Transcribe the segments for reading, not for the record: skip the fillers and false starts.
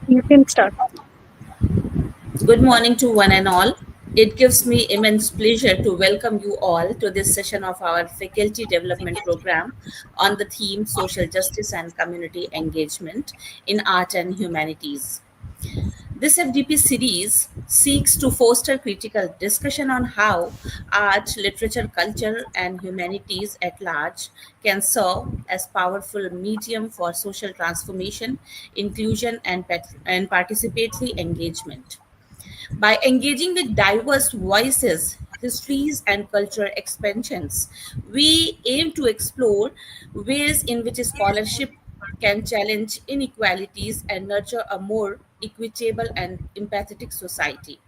You can start. Good morning to one and all. It gives me immense pleasure to welcome you all to this session of our faculty development program on the theme social justice and community engagement in art and humanities. This FDP series seeks to foster critical discussion on how art, literature, culture, and humanities at large can serve as powerful medium for social transformation, inclusion, and participatory engagement. By engaging with diverse voices, histories, and cultural expansions, we aim to explore ways in which scholarship can challenge inequalities and nurture a more equitable and empathetic society.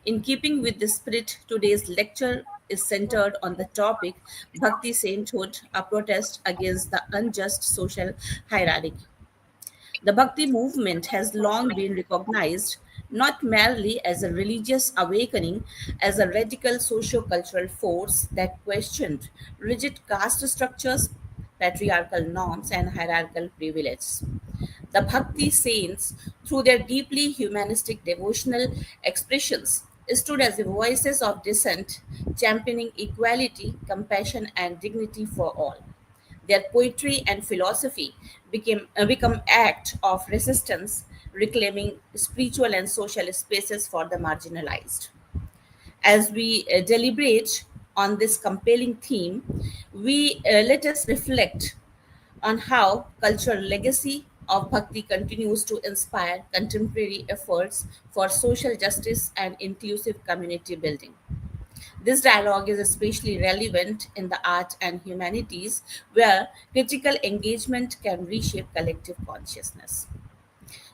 In keeping with this spirit, today's lecture is centered on the topic Bhakti Sainthood, a protest against the unjust social hierarchy. The Bhakti movement has long been recognized not merely as a religious awakening, as a radical socio cultural force that questioned rigid caste structures, patriarchal norms, and hierarchical privileges. The Bhakti saints, through their deeply humanistic devotional expressions, stood as the voices of dissent, championing equality, compassion, and dignity for all. Their poetry and philosophy become act of resistance, reclaiming spiritual and social spaces for the marginalized. As we deliberate on this compelling theme, we let us reflect on how cultural legacy of bhakti continues to inspire contemporary efforts for social justice and inclusive community building. This dialogue is especially relevant in the art and humanities, where critical engagement can reshape collective consciousness.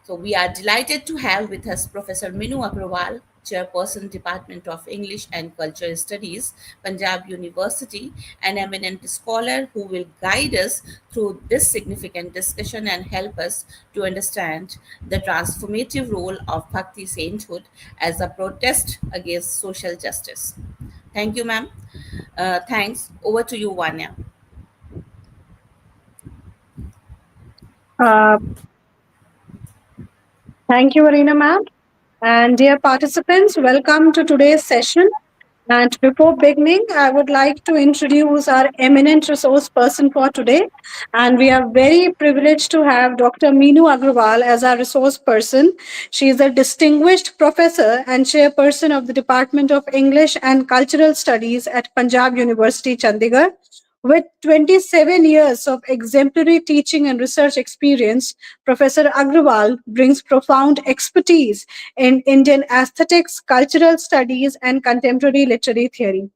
So we are delighted to have with us Professor Meenu Agarwal, Chairperson, Department of English and Culture Studies, Punjab University, an eminent scholar who will guide us through this significant discussion and help us to understand the transformative role of Bhakti sainthood as a protest against social justice. Thank you, ma'am. Thanks. Over to you, Vanya. Uh, Thank you, Arena ma'am. And dear participants, welcome to today's session. And before beginning, I would like to introduce our eminent resource person for today. And we are very privileged to have Dr. Meenu Agarwal as our resource person. She is a distinguished professor and chairperson of the Department of English and Cultural Studies at Punjab University, Chandigarh. With 27 years of exemplary teaching and research experience, Professor Agrawal brings profound expertise in Indian aesthetics, cultural studies, and contemporary literary theory.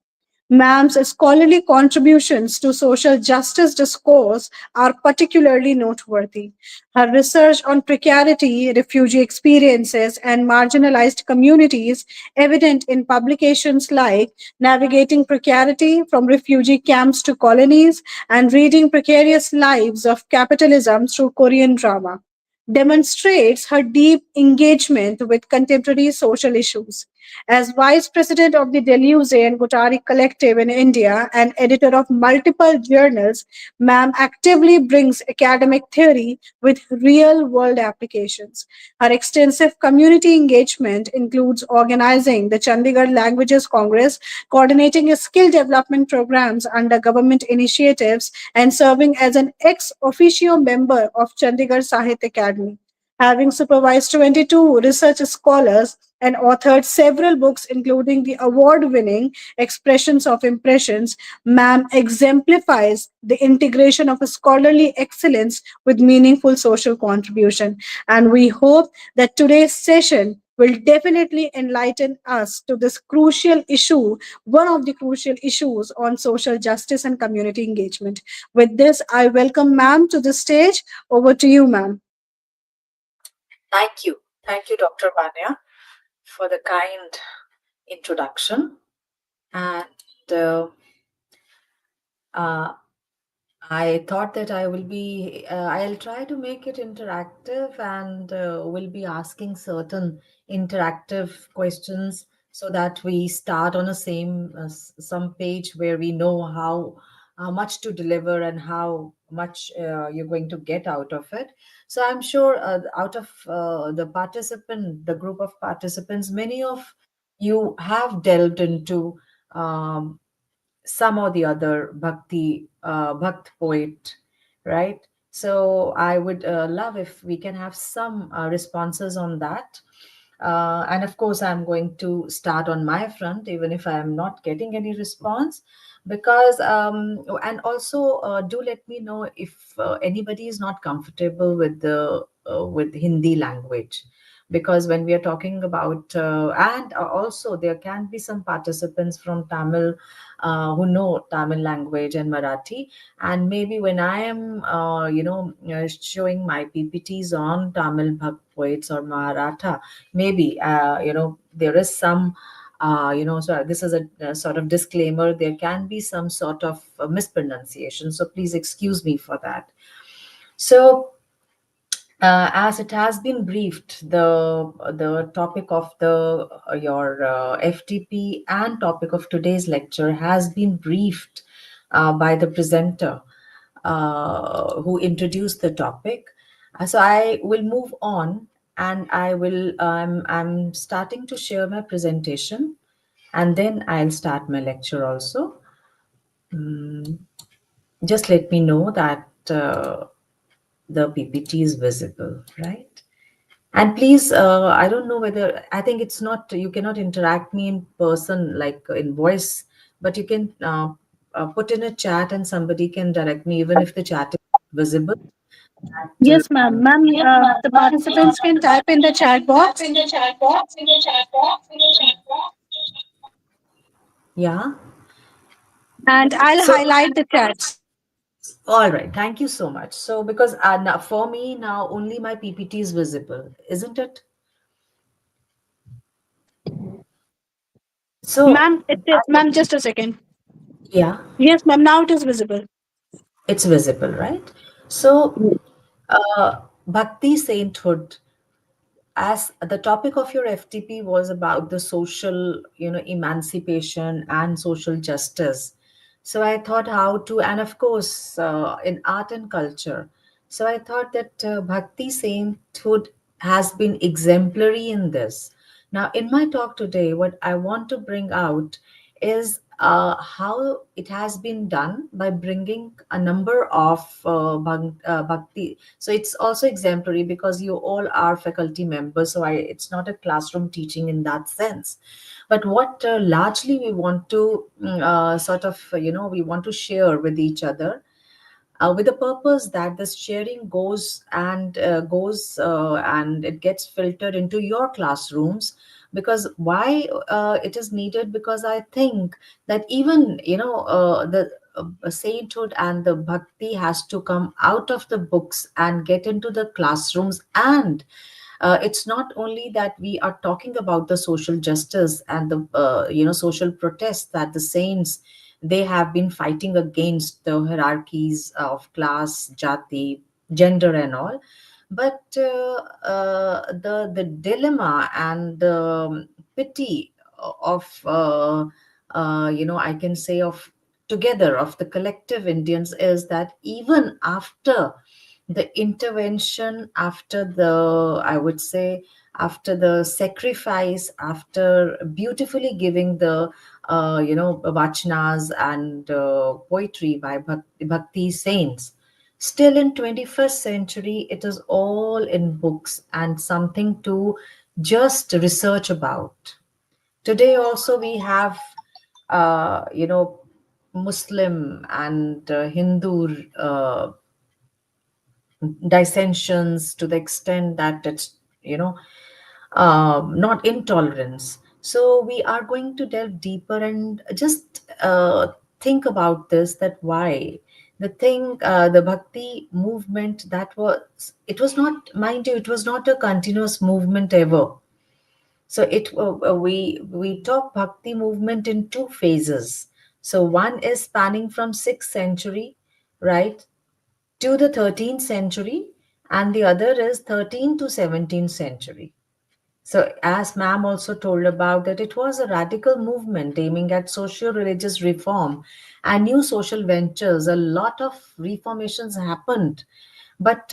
Ma'am's scholarly contributions to social justice discourse are particularly noteworthy. Her research on precarity, refugee experiences, and marginalized communities, evident in publications like Navigating Precarity from Refugee Camps to Colonies and Reading Precarious Lives of Capitalism Through Korean Drama, demonstrates her deep engagement with contemporary social issues. As vice president of the Deleuze and Guattari Collective in India and editor of multiple journals, Ma'am actively brings academic theory with real world applications. Her extensive community engagement includes organizing the Chandigarh Languages Congress, coordinating skill development programs under government initiatives, and serving as an ex officio member of Chandigarh Sahitya Academy. Having supervised 22 research scholars and authored several books, including the award winning Expressions of Impressions, Ma'am exemplifies the integration of scholarly excellence with meaningful social contribution. And we hope that today's session will definitely enlighten us to this crucial issue, one of the crucial issues on social justice and community engagement. With this, I welcome ma'am to the stage. Over to you, ma'am. Thank you. Thank you, Dr. Vanya, for the kind introduction. And uh, uh, I thought that I'll try to make it interactive and will be asking certain interactive questions so that we start on some page where we know how much to deliver and how much you're going to get out of it. So I'm sure out of the group of participants, many of you have delved into um, some or the other bhakt poet, right? So I would love if we can have some responses on that. And of course, I'm going to start on my front, even if I am not getting any response. Because, and also do let me know if anybody is not comfortable with the with Hindi language. Because when we are talking about, and also there can be some participants from Tamil who know Tamil language and Marathi. And maybe when I am, showing my PPTs on Tamil Bhakt poets or Maratha, maybe there is some so this is a sort of disclaimer, there can be some sort of mispronunciation, so please excuse me for that. So as it has been briefed, the topic of the your FTP and topic of today's lecture has been briefed by the presenter who introduced the topic. So I will move on, and I'm starting to share my presentation, and then I'll start my lecture also. Mm, just let me know that the PPT is visible, right? And please, I don't know whether, I think it's not, you cannot interact me in person, like in voice, but you can put in a chat and somebody can direct me, even if the chat is visible. That, Yes, ma'am. Ma'am, the participants can type in the chat box. yeah. And I'll So, highlight the chats. all right. Thank you so much. So, because now, for me now, only my PPT is visible, isn't it? So, Ma'am, just a second. yeah, Yes, ma'am. Now it is visible. it's visible, right? So, uh, Bhakti sainthood, as the topic of your FTP was about the social, emancipation and social justice. So I thought how to, and of course, in art and culture. So I thought that Bhakti sainthood has been exemplary in this. Now, in my talk today, what I want to bring out is how it has been done by bringing a number of bhakti. So it's also exemplary because you all are faculty members. So it's not a classroom teaching in that sense. But what largely we want to sort of, we want to share with each other with the purpose that this sharing goes and it gets filtered into your classrooms. Because why it is needed, because I think that even the sainthood and the bhakti has to come out of the books and get into the classrooms. And it's not only that we are talking about the social justice and the social protests that the saints, they have been fighting against the hierarchies of class, jati, gender and all. But the dilemma and the pity of I can say of together of the collective Indians is that even after the intervention, after the, I would say, after the sacrifice, after beautifully giving the vachanas and poetry by bhakti saints, still in 21st century it is all in books and something to just research about. Today also we have uh, you know Muslim and Hindu dissensions, to the extent that it's not intolerance. So we are going to delve deeper and just think about this, that why the thing, the bhakti movement, that was, it was not, mind you, it was not a continuous movement ever. So we talk bhakti movement in two phases. So one is spanning from 6th century, right, to the 13th century, and the other is 13th to 17th century. So, as ma'am also told about that, it was a radical movement aiming at socio-religious reform and new social ventures. A lot of reformations happened, but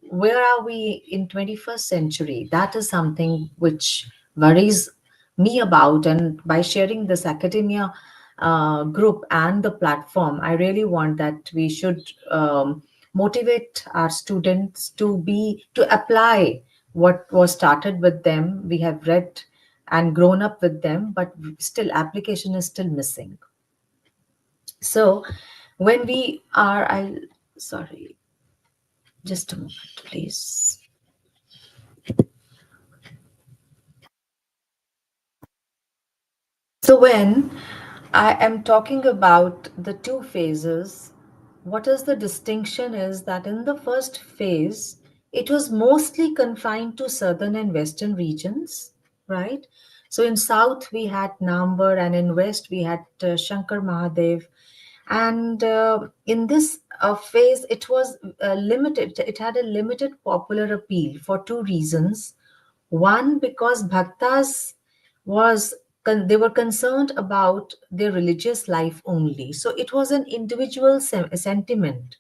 where are we in 21st century? That is something which worries me about. And by sharing this academia group and the platform, I really want that we should motivate our students to apply what was started with them. We have read and grown up with them, but still application is still missing. So when we are, I sorry, just a moment, please. So, when I am talking about the two phases, what is the distinction is that in the first phase, it was mostly confined to southern and western regions, right? So, in south, we had Nambar, and in west, we had Shankar Mahadev. And in this phase, it was limited, it had a limited popular appeal for two reasons. One, because bhaktas was they were concerned about their religious life only. So it was an individual sentiment.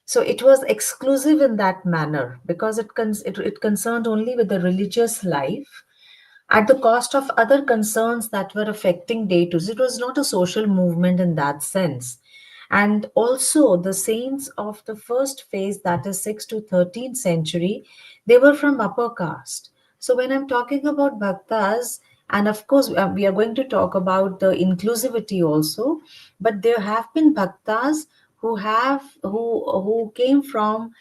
So it was exclusive in that manner because it concerned only with the religious life at the cost of other concerns that were affecting day to day. It was not a social movement in that sense. And also, the saints of the first phase, that is 6th to 13th century, they were from upper caste. So, when I'm talking about bhaktas, and of course, we are going to talk about the inclusivity also, but there have been bhaktas who came from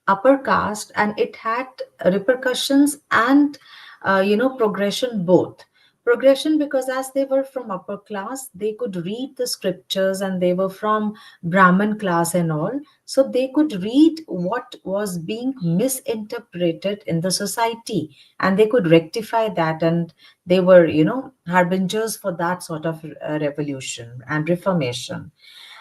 upper caste, and it had repercussions and progression both. Progression because as they were from upper class, they could read the scriptures, and they were from Brahmin class and all, so they could read what was being misinterpreted in the society, and they could rectify that, and they were harbingers for that sort of revolution and reformation.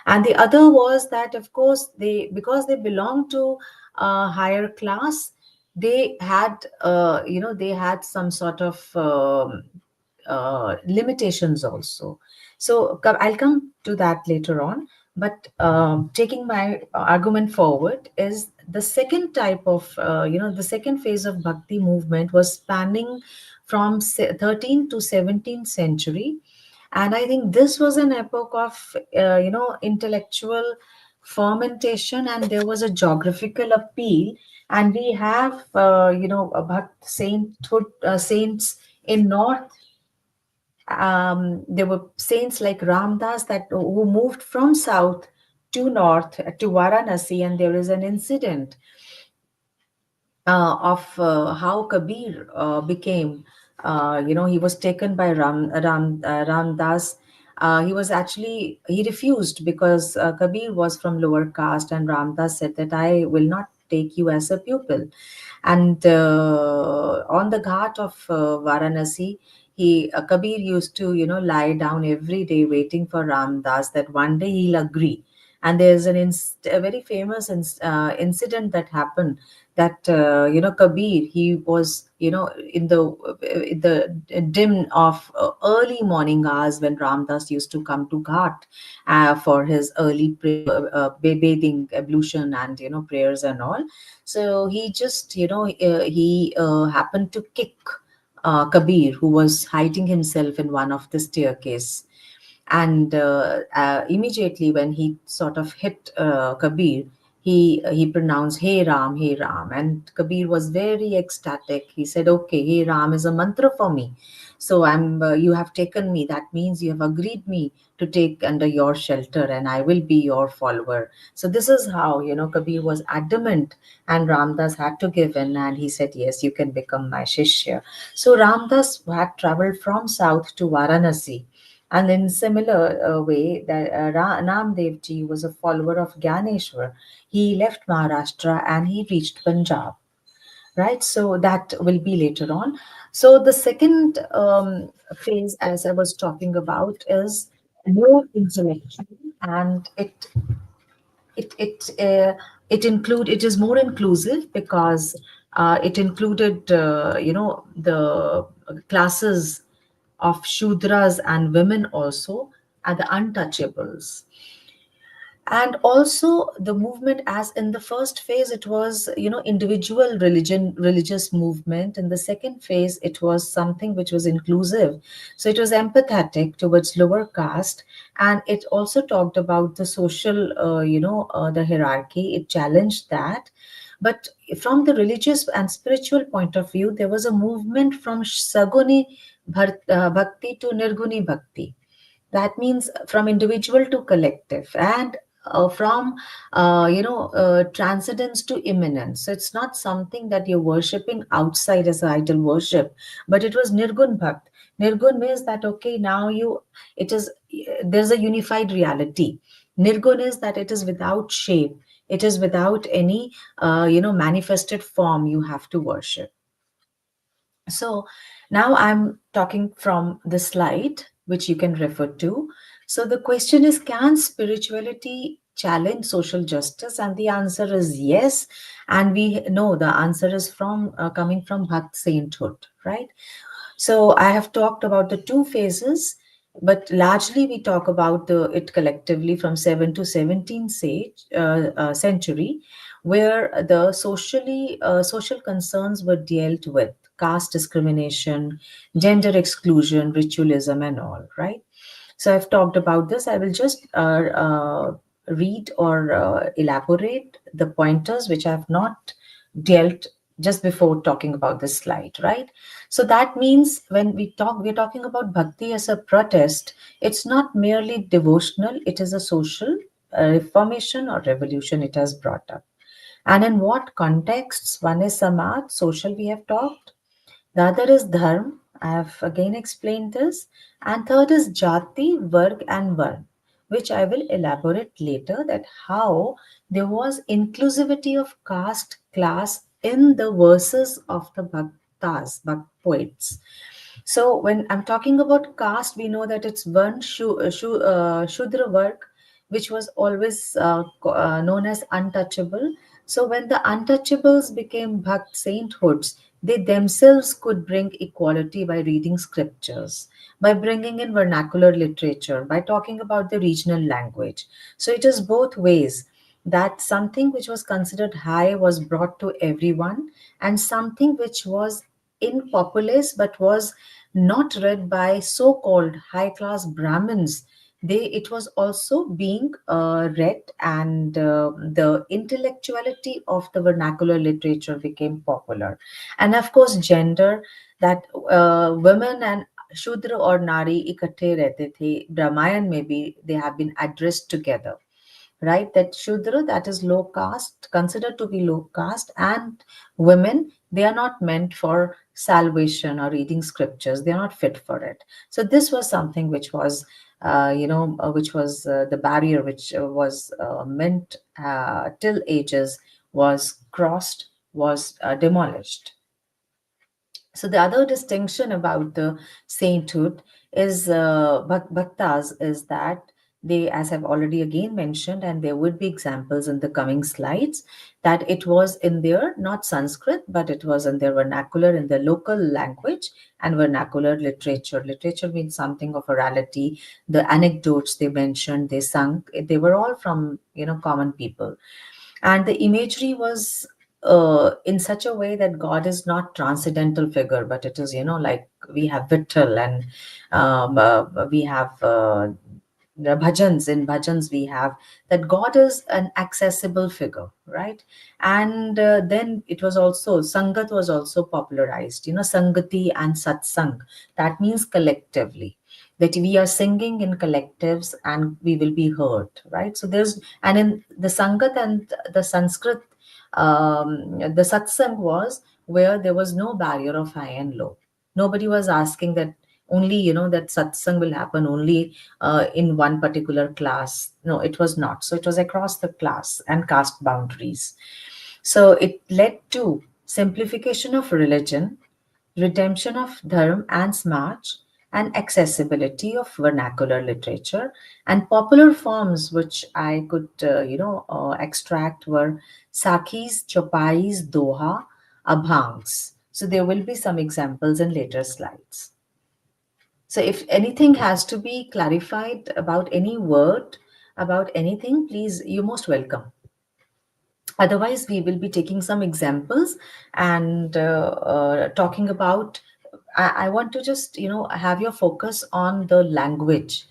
And the other was that, of course, they because they belonged to a higher class, they had they had some sort of limitations also. So I'll come to that later on. But taking my argument forward is the second type of the second phase of bhakti movement was spanning from 13th to 17th century. And I think this was an epoch of intellectual fermentation, and there was a geographical appeal. And we have about saints in north. There were saints like Ramdas that who moved from south to north to Varanasi, and there is an incident of how Kabir became. He was taken by Ramdas. He was actually he refused because Kabir was from lower caste, and Ramdas said that I will not take you as a pupil. And on the ghat of Varanasi, Kabir used to lie down every day waiting for Ramdas that one day he'll agree. And there's a very famous incident that happened that Kabir, he was in the dim of early morning hours when Ramdas used to come to Ghat for his early bathing ablution and prayers and all. So he just he happened to kick Kabir, who was hiding himself in one of the staircase. And immediately when he sort of hit Kabir, he pronounced Hey Ram," and Kabir was very ecstatic. He said, "Okay, Hey Ram is a mantra for me. So you have taken me. That means you have agreed me to take under your shelter, and I will be your follower." So this is how Kabir was adamant, and Ramdas had to give in, and he said, "Yes, you can become my shishya." So Ramdas had traveled from south to Varanasi, and in similar way, that Namdev ji was a follower of Gyaneshwar. He left Maharashtra and he reached Punjab, right? So that will be later on. So the second phase, as I was talking about, is more intellectual, and it it is more inclusive because It included, the classes of Shudras and women also, and the untouchables. And also the movement, as in the first phase it was, individual religious movement. In the second phase it was something which was inclusive, so it was empathetic towards lower caste. And it also talked about the social, the hierarchy. It challenged that. But from the religious and spiritual point of view, there was a movement from saguni bhakti to nirguni bhakti. That means from individual to collective, and from transcendence to immanence. So it's not something that you're worshipping outside as idol worship, but it was nirgun bhakt. Nirgun means that, okay, now you, it is, there's a unified reality. Nirgun is that it is without shape, it is without any manifested form you have to worship. So now I'm talking from the slide, which you can refer to. So the question is, can spirituality challenge social justice? And the answer is yes. And we know the answer is from coming from Bhakt sainthood, right? So I have talked about the two phases, but largely we talk about it collectively from 7 to 17th century, where the social concerns were dealt with: caste discrimination, gender exclusion, ritualism, and all, right? So I've talked about this. I will just read or elaborate the pointers which I have not dealt just before talking about this slide, right? So that means when we're talking about bhakti as a protest. It's not merely devotional, it is a social reformation or revolution it has brought up. And in what contexts? One is samaj, social, we have talked. The other is dharma. I have again explained this. And third is jati, varg, and varn, which I will elaborate later, that how there was inclusivity of caste, class in the verses of the bhaktas, bhakt poets. So when I'm talking about caste, we know that it's Varn Shudra work, which was always known as untouchable. So when the untouchables became Bhakt sainthoods, they themselves could bring equality by reading scriptures, by bringing in vernacular literature, by talking about the regional language. So it is both ways, that something which was considered high was brought to everyone, and something which was in populace but was not read by so-called high-class Brahmins. It was also being read, and the intellectuality of the vernacular literature became popular. And of course, gender, that women and Shudra or Nari इकट्ठे रहते थे. Brahmayan, maybe they have been addressed together, right? That Shudra, that is low caste, considered to be low caste, and women, they are not meant for salvation or reading scriptures. They are not fit for it. So this was something which was, which was the barrier which was meant till ages was crossed, was demolished. So the other distinction about the sainthood is bhaktas is that they, as I've already again mentioned, and there would be examples in the coming slides, that it was in their, not Sanskrit, but it was in their vernacular, in their local language and vernacular literature. Literature means something of orality. The anecdotes they mentioned, they sung, they were all from, common people. And the imagery was in such a way that God is not transcendental figure, but it is, like we have Vittal, and we have the bhajans. In bhajans we have that God is an accessible figure, right? And then it was also, sangat was also popularized, sangati and satsang. That means collectively, that we are singing in collectives and we will be heard, right? So there's, and in the sangat and the Sanskrit, the satsang was where there was no barrier of high and low. Nobody was asking that only, that satsang will happen only in one particular class. No, it was not. So it was across the class and caste boundaries. So it led to simplification of religion, redemption of dharma and samaj, and accessibility of vernacular literature. And popular forms which I could extract were sakhis, chopais, doha, abhangs. So there will be some examples in later slides. So if anything has to be clarified about any word, about anything, please, you're most welcome. Otherwise, we will be taking some examples and talking about. I want to just, have your focus on the language,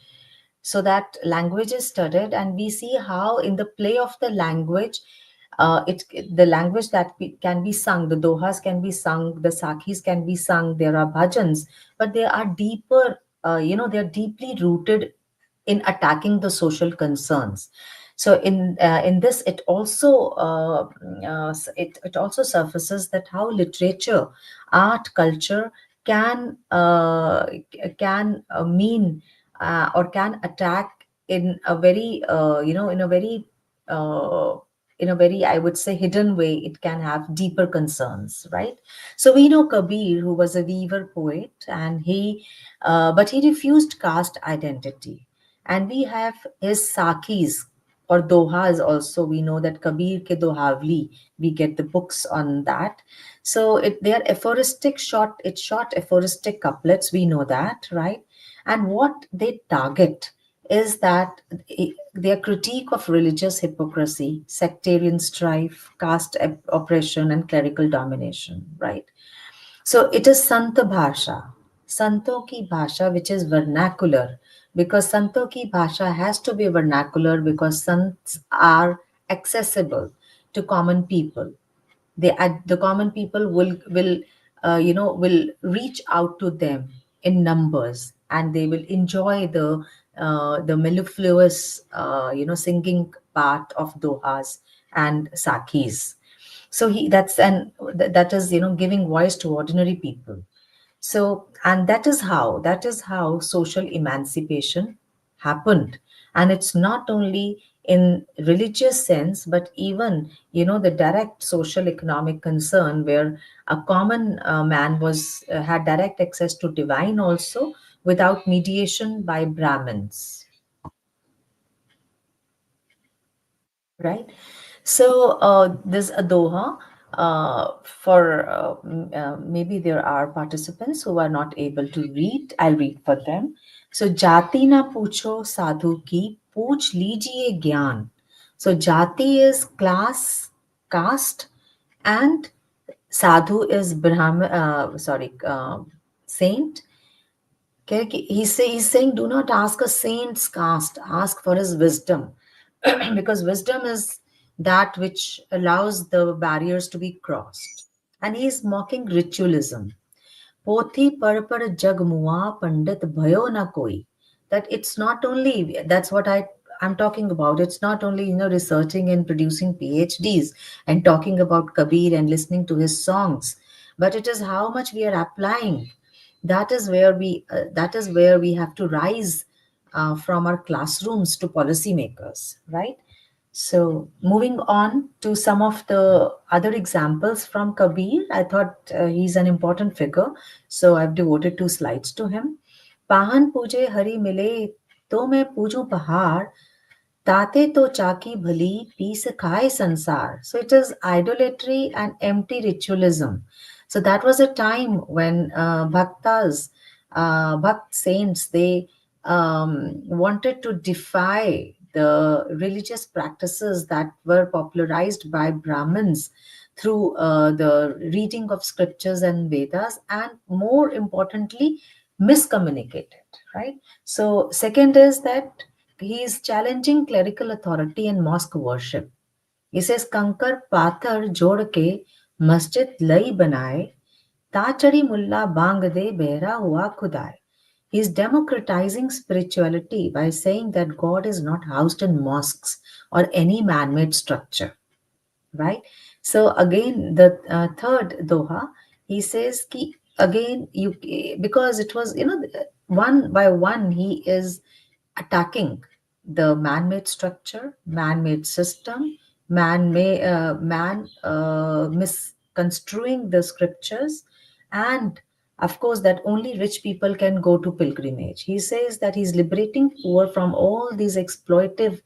so that language is studied and we see how in the play of the language, the language that can be sung, the dohas can be sung, the sakhis can be sung, there are bhajans, but they are deeper, they're deeply rooted in attacking the social concerns. So in this, it also it also surfaces that how literature, art, culture can mean, or can attack in a very, uh, in a very, I would say, hidden way. It can have deeper concerns, right? So we know Kabir, who was a weaver poet, and but he refused caste identity. And we have his Sakis or Dohas also. We know that Kabir ke Dohavli, we get the books on that. So they are aphoristic short, it's short aphoristic couplets, we know that, right? And what they target is that their critique of religious hypocrisy, sectarian strife, caste oppression, and clerical domination, right? So it is Santa Bhasha, Santo ki Bhasha, which is vernacular, because Santo ki Bhasha has to be vernacular because Sants are accessible to common people. The common people will reach out to them in numbers, and they will enjoy the mellifluous singing part of dohas and sakis. So that is, giving voice to ordinary people. So, and that is how social emancipation happened. And it's not only in religious sense, but even, the direct social economic concern, where a common man was had direct access to divine also, without mediation by Brahmins, right? So there's a doha for maybe there are participants who are not able to read. I'll read for them. So jati na pucho sadhu ki, पूछ लीजिए ज्ञान. So jati is class, caste, and sadhu is Brahman. Sorry, saint. Okay, he's saying, do not ask a saint's caste, ask for his wisdom. Because wisdom is that which allows the barriers to be crossed. And he's mocking ritualism. पोथी पढ़ पढ़ जग मुआ पंडित भयो na koi. That it's not only, that's what I'm talking about. It's not only, researching and producing PhDs and talking about Kabir and listening to his songs, but it is how much we are applying. That is where we have to rise from our classrooms to policymakers, right? So, moving on to some of the other examples from Kabir, I thought he's an important figure, so I've devoted 2 slides to him. Pahan puje hari mile, to मैं पूजूं पहाड़, ताते तो चाकी भली piece खाए संसार. So it is idolatry and empty ritualism. So that was a time when bhakt saints, they wanted to defy the religious practices that were popularized by Brahmins through the reading of scriptures and Vedas, and more importantly, miscommunicated, right? So, second is that he is challenging clerical authority and mosque worship. He says, Kankar Pathar jod ke masjid lai banaye, ताचड़ी मुल्ला बांग दे बहरा हुआ खुदाए. He is democratizing spirituality by saying that God is not housed in mosques or any man-made structure, right? So again, the third doha, he says ki again, you, because it was, one by one he is attacking the man-made structure, man-made system, man misconstruing the scriptures, and of course that only rich people can go to pilgrimage. He says that he's liberating poor from all these exploitive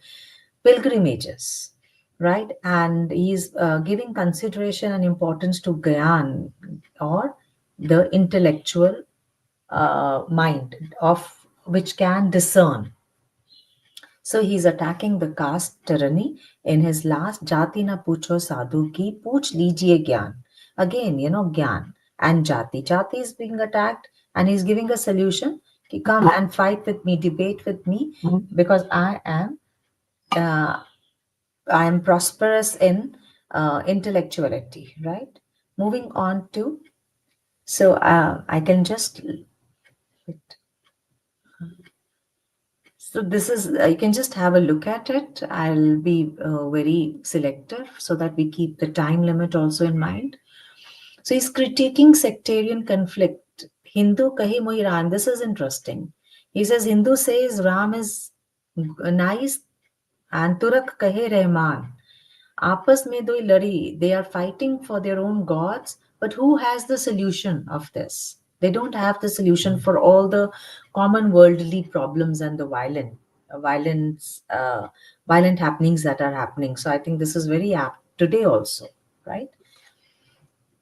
pilgrimages, right? And he's giving consideration and importance to Gyan, or the intellectual mind of which can discern. So he's attacking the caste tyranny in his last Jati na pucho sadhu ki pooch lijiye gyan. Again, gyan and jati. Jati is being attacked and he's giving a solution. Ki come and fight with me, debate with me, because uh, I am prosperous in intellectuality, right? Moving on to, so I can just, so this is, you can just have a look at it. I'll be very selective so that we keep the time limit also in mind. So he's critiquing sectarian conflict. Hindu kahi moi Ram. This is interesting. He says Hindu says Ram is nice and Turak kahe Rahman. आपस में दो लड़ी, they are fighting for their own gods, but who has the solution of this? They don't have the solution for all the common worldly problems and the violence violent happenings that are happening. So I think this is very apt today also, right?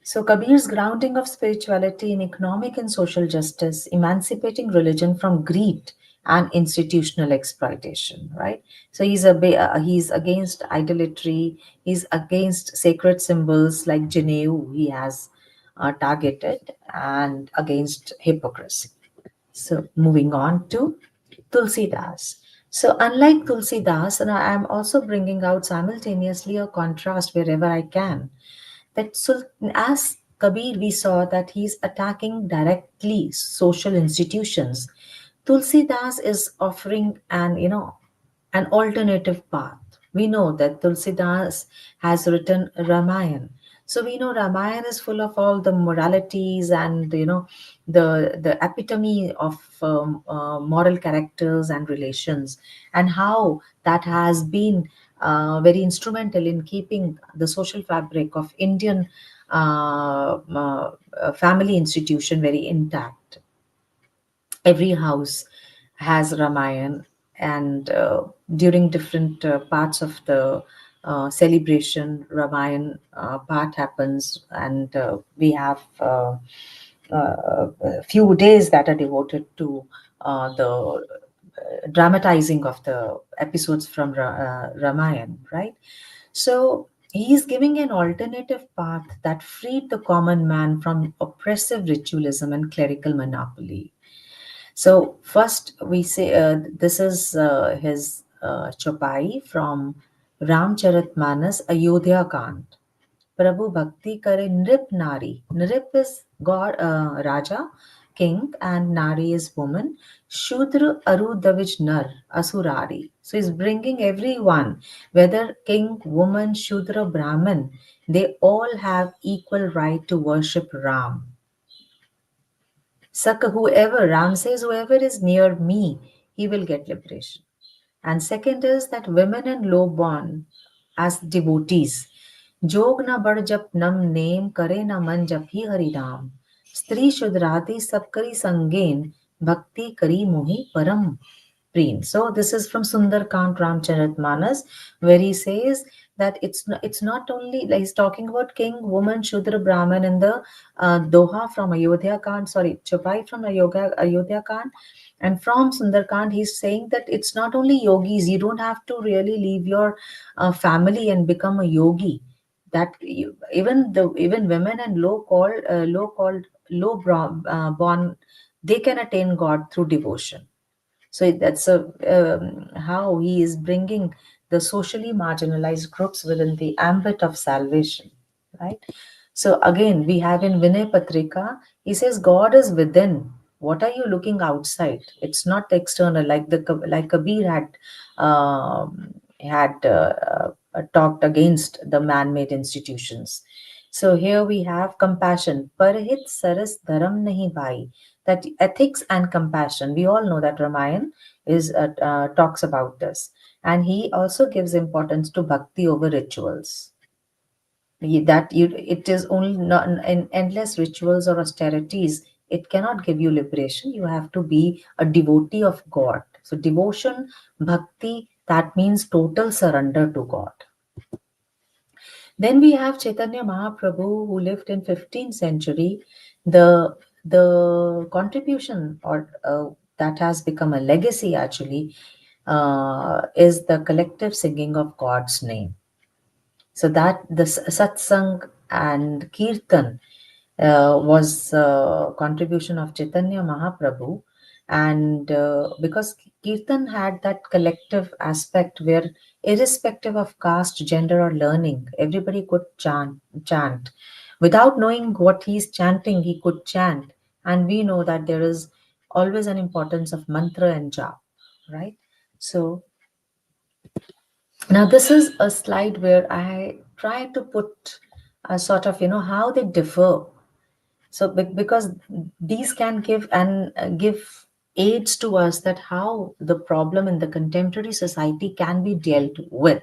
So, Kabir's grounding of spirituality in economic and social justice, emancipating religion from greed and institutional exploitation, right? So he's against idolatry. He's against sacred symbols like Janeu. He has targeted, and against hypocrisy. So, moving on to Tulsidas. So, unlike Tulsidas, and I am also bringing out simultaneously a contrast wherever I can, that as Kabir, we saw that he's attacking directly social institutions. Tulsidas is offering an alternative path. We know that Tulsidas has written Ramayana. So we know Ramayana is full of all the moralities and the epitome of moral characters and relations, and how that has been very instrumental in keeping the social fabric of Indian family institution very intact. Every house has Ramayan, and during different parts of the celebration, Ramayan part happens, and we have a few days that are devoted to the dramatizing of the episodes from Ramayan, right? So he's giving an alternative path that freed the common man from oppressive ritualism and clerical monopoly. So first we say this is his chopai from Ramcharitmanas Ayodhya Kant. Prabhu Bhakti Kare Nrip Nari. Nrip is God, Raja, king, and Nari is woman. Shudra Aru Davij Nar, Asurari. So he's bringing everyone, whether king, woman, Shudra, Brahmin, they all have equal right to worship Ram. Saka, whoever, Ram says, whoever is near me, he will get liberation. And second is that women and low born as devotees. जोग न बढ़ जप नम name करे न मन जप ही हरि राम स्त्री शुद्राति सब करी संगेन भक्ति करी मोहि परम preen. So this is from Sundarkant Ramcharitmanas, where he says that it's not only like he's talking about king, woman, Shudra, Brahman in the Doha from Ayodhya Kant, sorry, Chopai from Ayodhya Kant, and from Sundarkant he's saying that it's not only yogis. You don't have to really leave your family and become a yogi. That even women and born, they can attain God through devotion. So that's how he is bringing the socially marginalized groups within the ambit of salvation, right? So again, we have in Vinay Patrika, he says God is within. What are you looking outside? It's not external, like Kabir had talked against the man-made institutions. So here we have compassion. Parhit saras dharam nahi bhai. That ethics and compassion. We all know that Ramayan is talks about this, and he also gives importance to bhakti over rituals. It is only not in endless rituals or austerities. It cannot give you liberation. You have to be a devotee of God. So devotion, bhakti, that means total surrender to God. Then we have Chaitanya Mahaprabhu, who lived in 15th century. The contribution, or that has become a legacy actually, is the collective singing of God's name. So that the satsang and kirtan was contribution of Chaitanya Mahaprabhu, and because kirtan had that collective aspect where, irrespective of caste, gender, or learning, everybody could chant. Without knowing what he's chanting, he could chant, and we know that there is always an importance of mantra and jap, right? So now, this is a slide where I try to put a sort of, how they differ. So, because these can give aids to us that how the problem in the contemporary society can be dealt with,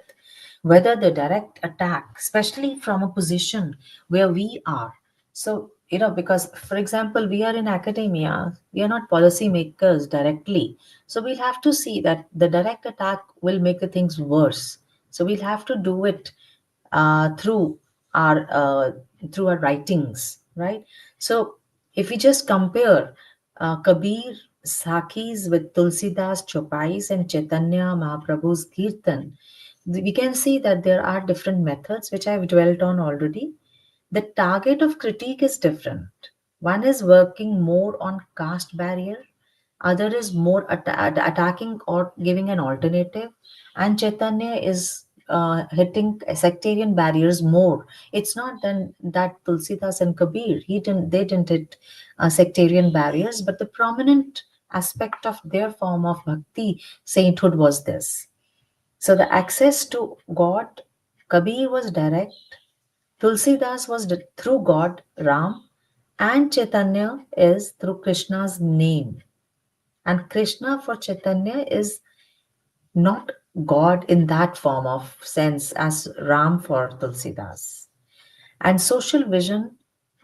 whether the direct attack, especially from a position where we are. So, because, for example, we are in academia, we are not policy makers directly. So we'll have to see that the direct attack will make the things worse. So we'll have to do it through our through our writings, right? So if we just compare Kabir Sakhis with Tulsidas Chopais and Chaitanya Mahaprabhu's Kirtan, we can see that there are different methods which I've dwelt on already. The target of critique is different. One is working more on caste barrier, other is more attacking or giving an alternative, and Chaitanya is hitting sectarian barriers more. It's not then that Tulsidas and Kabir, they didn't hit sectarian barriers, but the prominent aspect of their form of bhakti sainthood was this. So the access to God, Kabir was direct, Tulsidas was through God, Ram, and Chaitanya is through Krishna's name. And Krishna for Chaitanya is not God in that form of sense as Ram for Tulsidas. And social vision,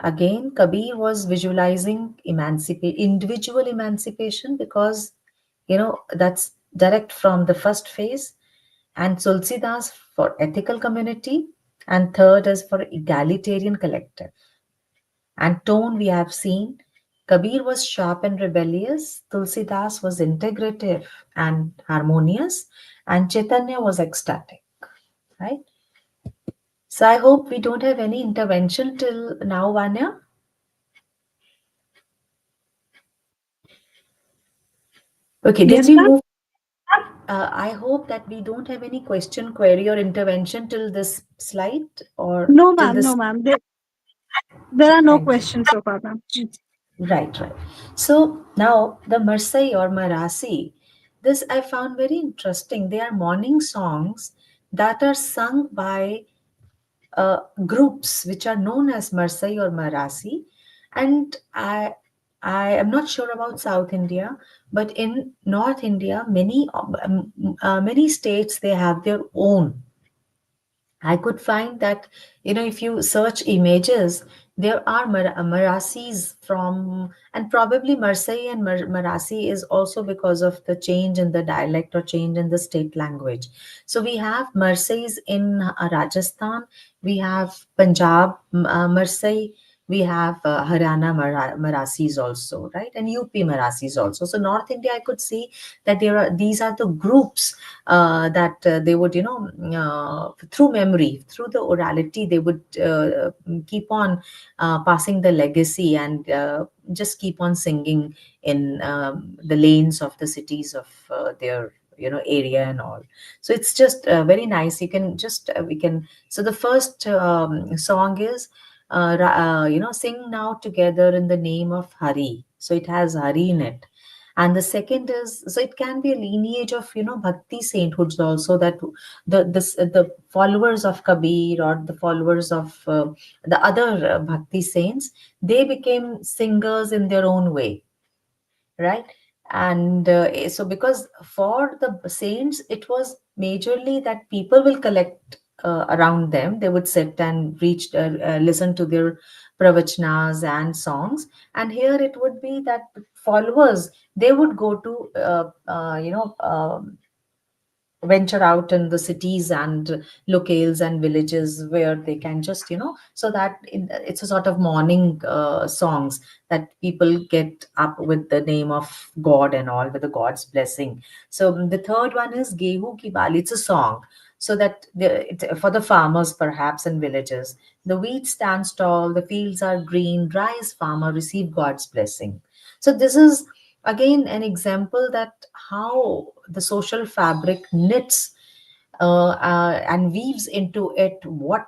again, Kabir was visualizing individual emancipation, because that's direct from the first phase, and Tulsidas for ethical community, and third is for egalitarian collective. And tone we have seen, Kabir was sharp and rebellious, Tulsidas was integrative and harmonious, and Chaitanya was ecstatic, right? So I hope we don't have any intervention till now, Vanya. Okay, then Yes, we ma'am. move. I hope that we don't have any question, query, or intervention till this slide, or No, till ma'am. No, this. ma'am. There are no Thank you. questions so far, ma'am. Right, right. So now the Marsai or Marasi, this I found very interesting. They are morning songs that are sung by groups which are known as Marsai or Marasi, and I am not sure about South India, but in North India, many states they have their own. I could find that, if you search images, there are Marasis from, and probably Marsai and Marasi is also because of the change in the dialect or change in the state language. So we have Marsais in Rajasthan, we have Punjab Marsai, we have Haryana Marasis also, right? And UP Marasis also. So North India, I could see that these are the groups that they would, through memory, through the orality, they would keep on passing the legacy, and just keep on singing in the lanes of the cities of their area and all. So it's just very nice. You can just we can So the first song is sing now together in the name of Hari. So it has Hari in it. And the second is, so it can be a lineage of bhakti sainthoods also, that the followers of Kabir or the followers of the other bhakti saints, they became singers in their own way, right? And so because for the saints it was majorly that people will collect around them, they would sit and listen to their pravachnas and songs. And here it would be that followers, they would go to venture out in the cities and locales and villages where they can just, so that it's a sort of morning songs that people get up with the name of God and all, with the God's blessing. So the third one is Gehu Ki Bali. It's a song. So that for the farmers perhaps in villages, the wheat stands tall, the fields are green, rise farmer, receive God's blessing. So this is again an example that how the social fabric knits and weaves into it what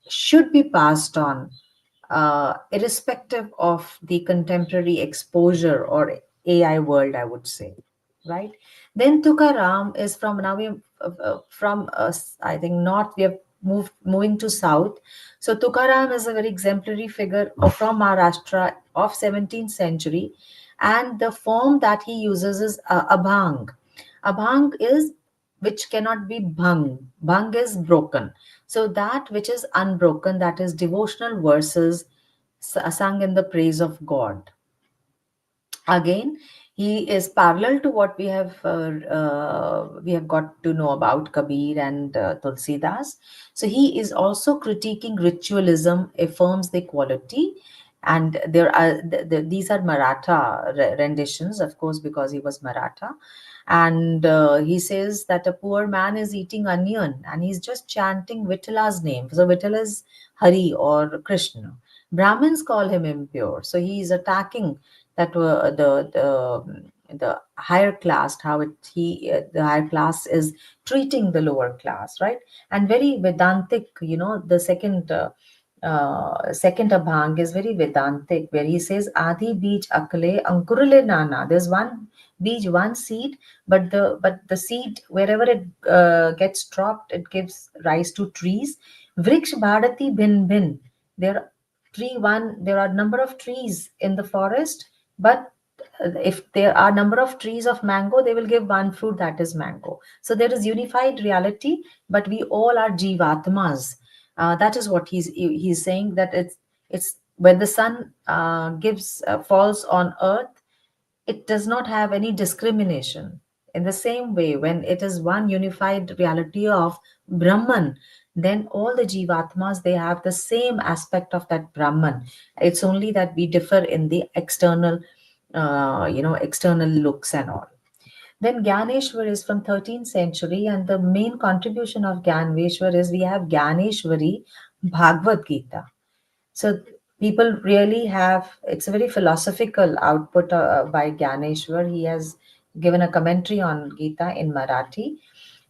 should be passed on, irrespective of the contemporary exposure or AI world, I would say, right? Then Tukaram is from, now we from I think north we have moving to south. So Tukaram is a very exemplary figure from Maharashtra of 17th century, and the form that he uses is abhang. Abhang is which cannot be bhang. Bhang is broken. So that which is unbroken, that is devotional verses sung in the praise of God. Again, he is parallel to what we have got to know about Kabir and Tulsidas. So he is also critiquing ritualism, affirms the equality, and there are these are Maratha renditions, of course, because he was Maratha. And he says that a poor man is eating onion and he's just chanting Vittala's name. So Vittala is Hari or Krishna. Brahmins call him impure, so he is attacking that the higher class, how it he the higher class is treating the lower class, right? And very Vedantic, the second abhang is very Vedantic, where he says Adi beej akle ankurale nana. There's one beej, one seed, but the seed, wherever it gets dropped, it gives rise to trees. Vriksh bhadati bin bin. There are number of trees in the forest, but if there are number of trees of mango, they will give one fruit, that is mango. So there is unified reality, but we all are jivatmas. That is what he's saying, that it's when the sun gives falls on earth, it does not have any discrimination. In the same way, when it is one unified reality of Brahman, then all the Jivatmas, they have the same aspect of that Brahman. It's only that we differ in the external, external looks and all. Then Gyaneshwar is from 13th century, and the main contribution of Gyaneshwar is we have Gyaneshwari Bhagavad Gita. So people really have, it's a very philosophical output by Gyaneshwar. He has given a commentary on Gita in Marathi.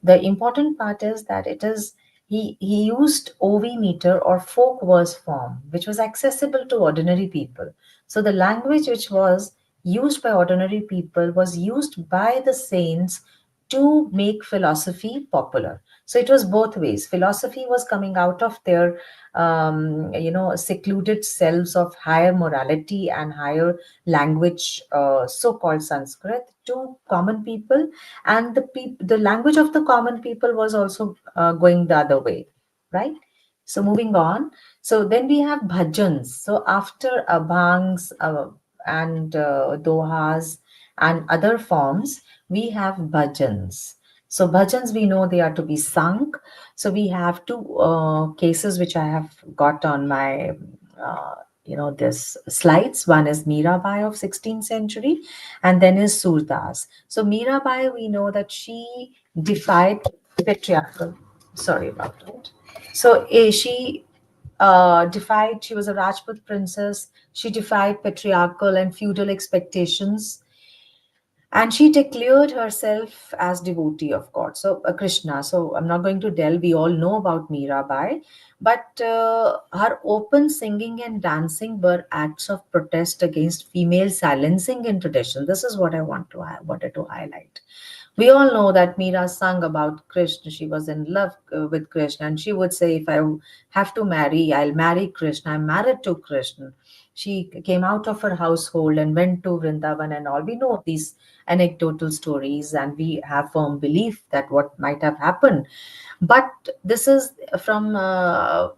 The important part is that he used OV meter or folk verse form, which was accessible to ordinary people. So the language which was used by ordinary people was used by the saints to make philosophy popular. So it was both ways. Philosophy was coming out of their secluded selves of higher morality and higher language, so-called Sanskrit, to common people, and the language of the common people was also going the other way, right? So moving on, so then we have bhajans. So after abhangs and dohas and other forms, we have bhajans. So bhajans, we know they are to be sung. So we have two cases which I have got on my this slides. One is Mirabai of 16th century, and then is Surdas. So Mirabai, we know that she defied patriarchal. Sorry about that. So she defied. She was a Rajput princess. She defied patriarchal and feudal expectations, and she declared herself as devotee of God, so Krishna. So I'm not going to delve. We all know about Mirabai, but her open singing and dancing were acts of protest against female silencing in tradition. This is what I wanted to highlight. We all know that Meera sung about Krishna. She was in love with Krishna, and she would say, "If I have to marry, I'll marry Krishna. I'm married to Krishna." She came out of her household and went to Vrindavan and all. We know these anecdotal stories, and we have firm belief that what might have happened. But this is from a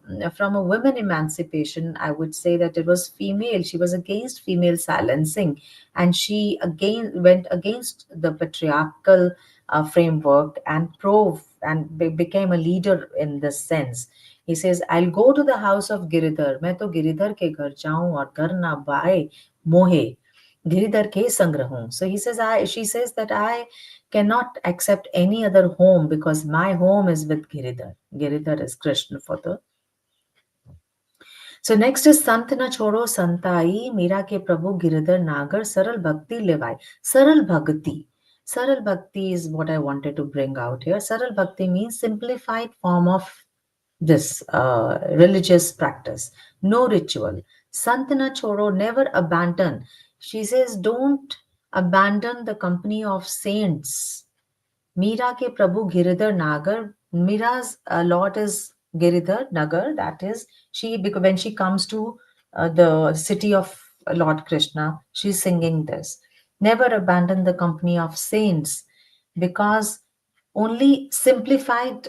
women emancipation. I would say that it was female. She was against female silencing, and she again went against the patriarchal framework and became a leader in this sense. He says, I'll go to the house of Giridhar. मैं तो गिरिधर के घर जाऊं और घर ना बाए मोहे गिरिधर के संग रहूं. So she says that I cannot accept any other home because my home is with Giridhar. Giridhar is Krishna for the. So next is Sant na choro santai, Mira ke Prabhu Giridhar Nagar, Saral Bhakti Levai. Saral Bhakti. Saral Bhakti is what I wanted to bring out here. Saral Bhakti means simplified form of this religious practice. No ritual. Sant na choro, never abandon. She says, don't abandon the company of saints. Meera ke Prabhu Giridhar Nagar. Meera's Lord is Giridhar Nagar. That is, when she comes to the city of Lord Krishna, she's singing this. Never abandon the company of saints, because only simplified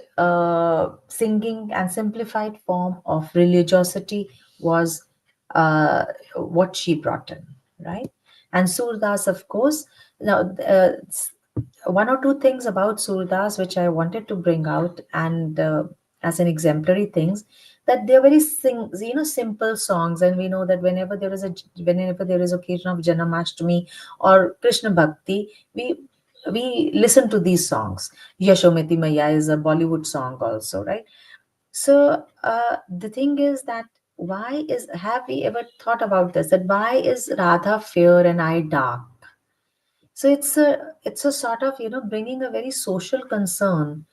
singing and simplified form of religiosity was what she brought in, right? And Surdas, of course. Now, one or two things about Surdas which I wanted to bring out, and as an exemplary things, that they're very simple songs, and we know that whenever there is occasion of Janamashtami or Krishna Bhakti, we listen to these songs. Yashomati Maya is a Bollywood song also, right? So the thing is that why is have we ever thought about this? That why is Radha fair and I dark? So it's a sort of bringing a very social concern.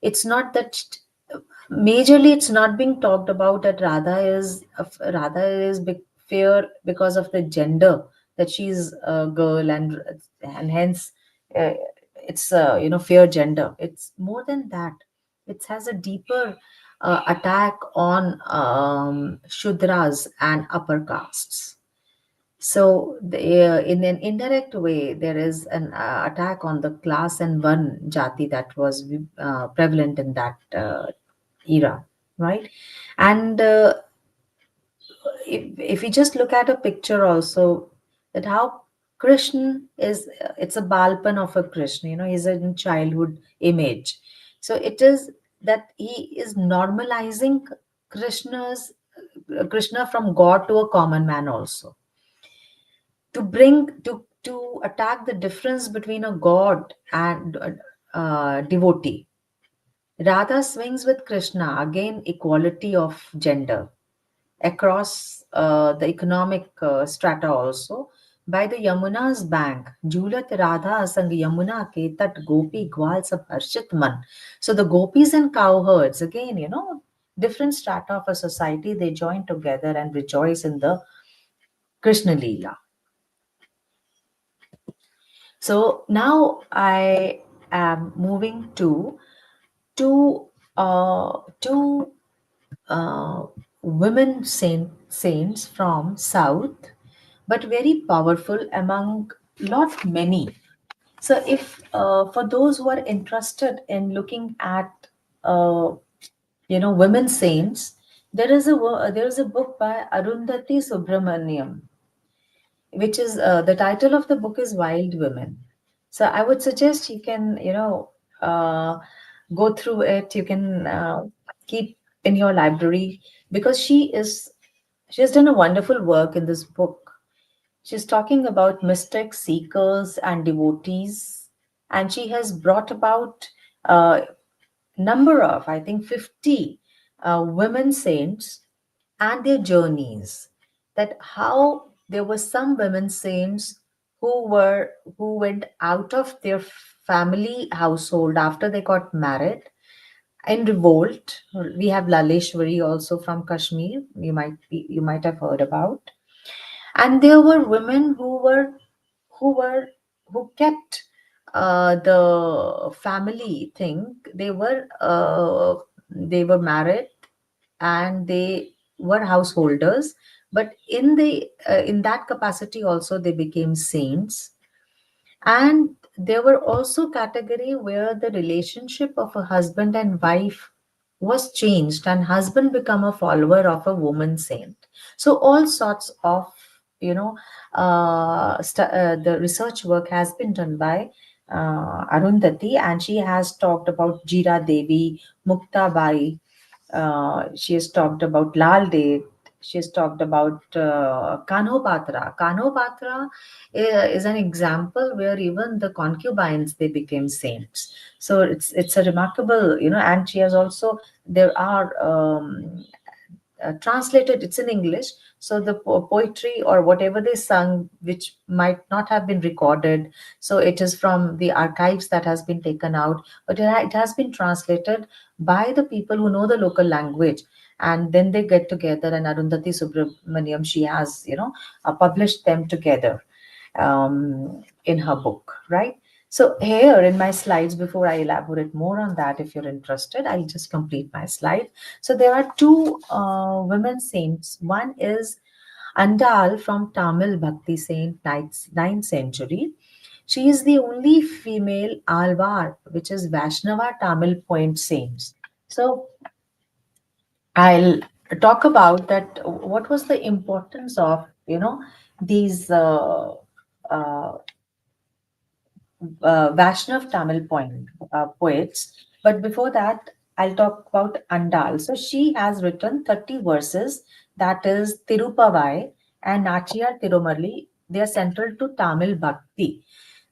It's not that majorly it's not being talked about that Radha is fair because of the gender, that she's a girl, and hence uh, it's fair gender. It's more than that. It has a deeper attack on Shudras and upper castes. So, in an indirect way, there is an attack on the class and one jati that was prevalent in that era, right? And if we just look at a picture also, that how Krishna is, it's a balpan of a Krishna, he's a childhood image. So it is that he is normalizing Krishna from God to a common man also, to attack the difference between a god and devotee. Radha swings with Krishna, again equality of gender across the economic strata also. By the Yamuna's bank, Julat Radha sang Yamuna ke tat gopi gwal sab harshit man. So the gopis and cowherds, again, different strata of a society, they join together and rejoice in the Krishna Leela. So now I am moving to two two women saints from South, but very powerful among lot many. So if for those who are interested in looking at uh, women saints, there is a book by Arundhati Subramaniam, which is the title of the book is Wild Women. So I would suggest you can uh, go through it. You can keep in your library, because she has done a wonderful work in this book. She's talking about mystics, seekers, and devotees, and she has brought about number of, I think, 50 women saints and their journeys. That how there were some women saints who went out of their family household after they got married in revolt. We have Laleshwari also from Kashmir. You might have heard about. And there were women who were who kept the family thing. They were married, and they were householders, but in that capacity also they became saints. And there were also category where the relationship of a husband and wife was changed, and husband become a follower of a woman saint. So all sorts of the research work has been done by Arundhati, and she has talked about Jira Devi, Mukta Bai. She has talked about Lal Ded. She has talked about Kanho Patra. Kanho Patra is an example where even the concubines they became saints. So it's a remarkable, and she has also there are translated, it's in English, so the poetry or whatever they sung which might not have been recorded, so it is from the archives that has been taken out, but it has been translated by the people who know the local language, and then they get together, and Arundhati Subramaniam, she has published them together in her book, right? So here in my slides, before I elaborate more on that, if you're interested, I'll just complete my slide. So there are two women saints. One is Andal from Tamil Bhakti saint, ninth century. She is the only female Alvar, which is Vaishnava Tamil point saints. So I'll talk about that. What was the importance of these uh, Vaishnav Tamil poets. But before that, I'll talk about Andal. So she has written 30 verses, that is Tirupavai and Nachiyar Tirumarli. They are central to Tamil Bhakti.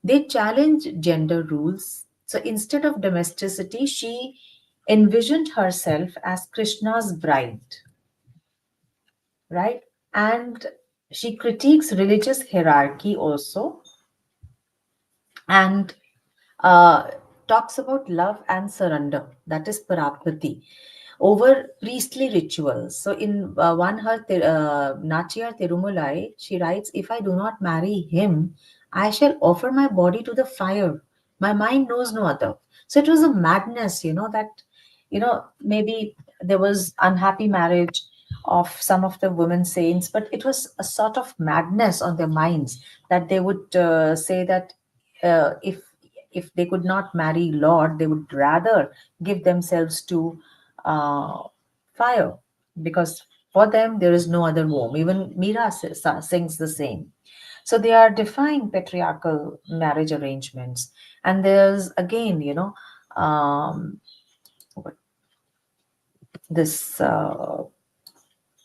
They challenge gender rules. So instead of domesticity, she envisioned herself as Krishna's bride, right? And she critiques religious hierarchy also, and uh, talks about love and surrender, that is parapati, over priestly rituals. So in one her Nachiyar Tirumulai, she writes, if I do not marry him, I shall offer my body to the fire. My mind knows no other. So it was a madness, that, maybe there was unhappy marriage of some of the women saints, but it was a sort of madness on their minds that they would say that if they could not marry Lord, they would rather give themselves to uh, fire, because for them there is no other home. Even Mira sings the same. So they are defying patriarchal marriage arrangements. And there's again, this.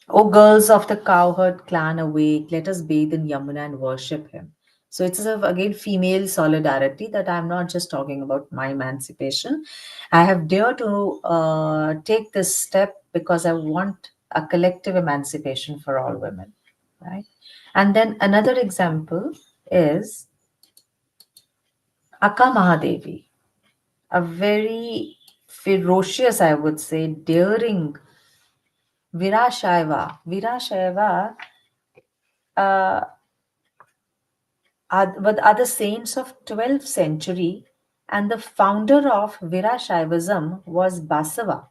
O girls of the cowherd clan, awake, let us bathe in Yamuna and worship him. So it's again female solidarity, that I'm not just talking about my emancipation. I have dared to take this step because I want a collective emancipation for all women, right? And then another example is Akka Mahadevi, a very ferocious, I would say, daring Virashaiva. Virashaiva are the saints of 12th century, and the founder of Virashaivism was Basava.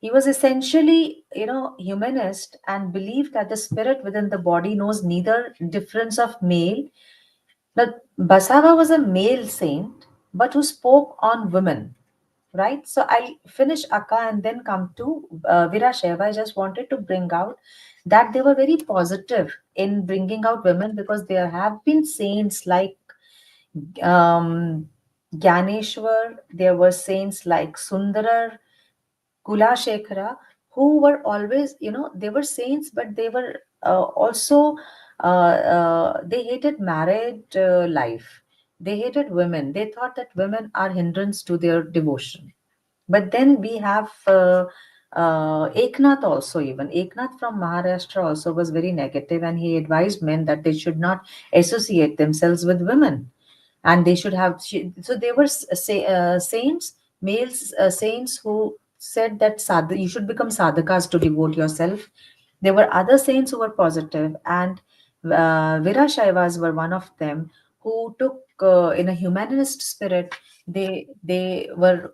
He was essentially, humanist, and believed that the spirit within the body knows neither difference of male. Now, Basava was a male saint, but who spoke on women, right? So I'll finish Akka and then come to Virashaiva. I just wanted to bring out that they were very positive in bringing out women, because there have been saints like um, Gyaneshwar, there were saints like Sundarar, Kulashekara, who were always, they were saints, but they were also, they hated married life. They hated women. They thought that women are hindrance to their devotion. But then we have Eknath also, even. Eknath from Maharashtra also was very negative, and he advised men that they should not associate themselves with women, and they should have. So they were saints, males, saints who said that you should become sadhakas to devote yourself. There were other saints who were positive, and Virashaivas were one of them, who took in a humanist spirit. They were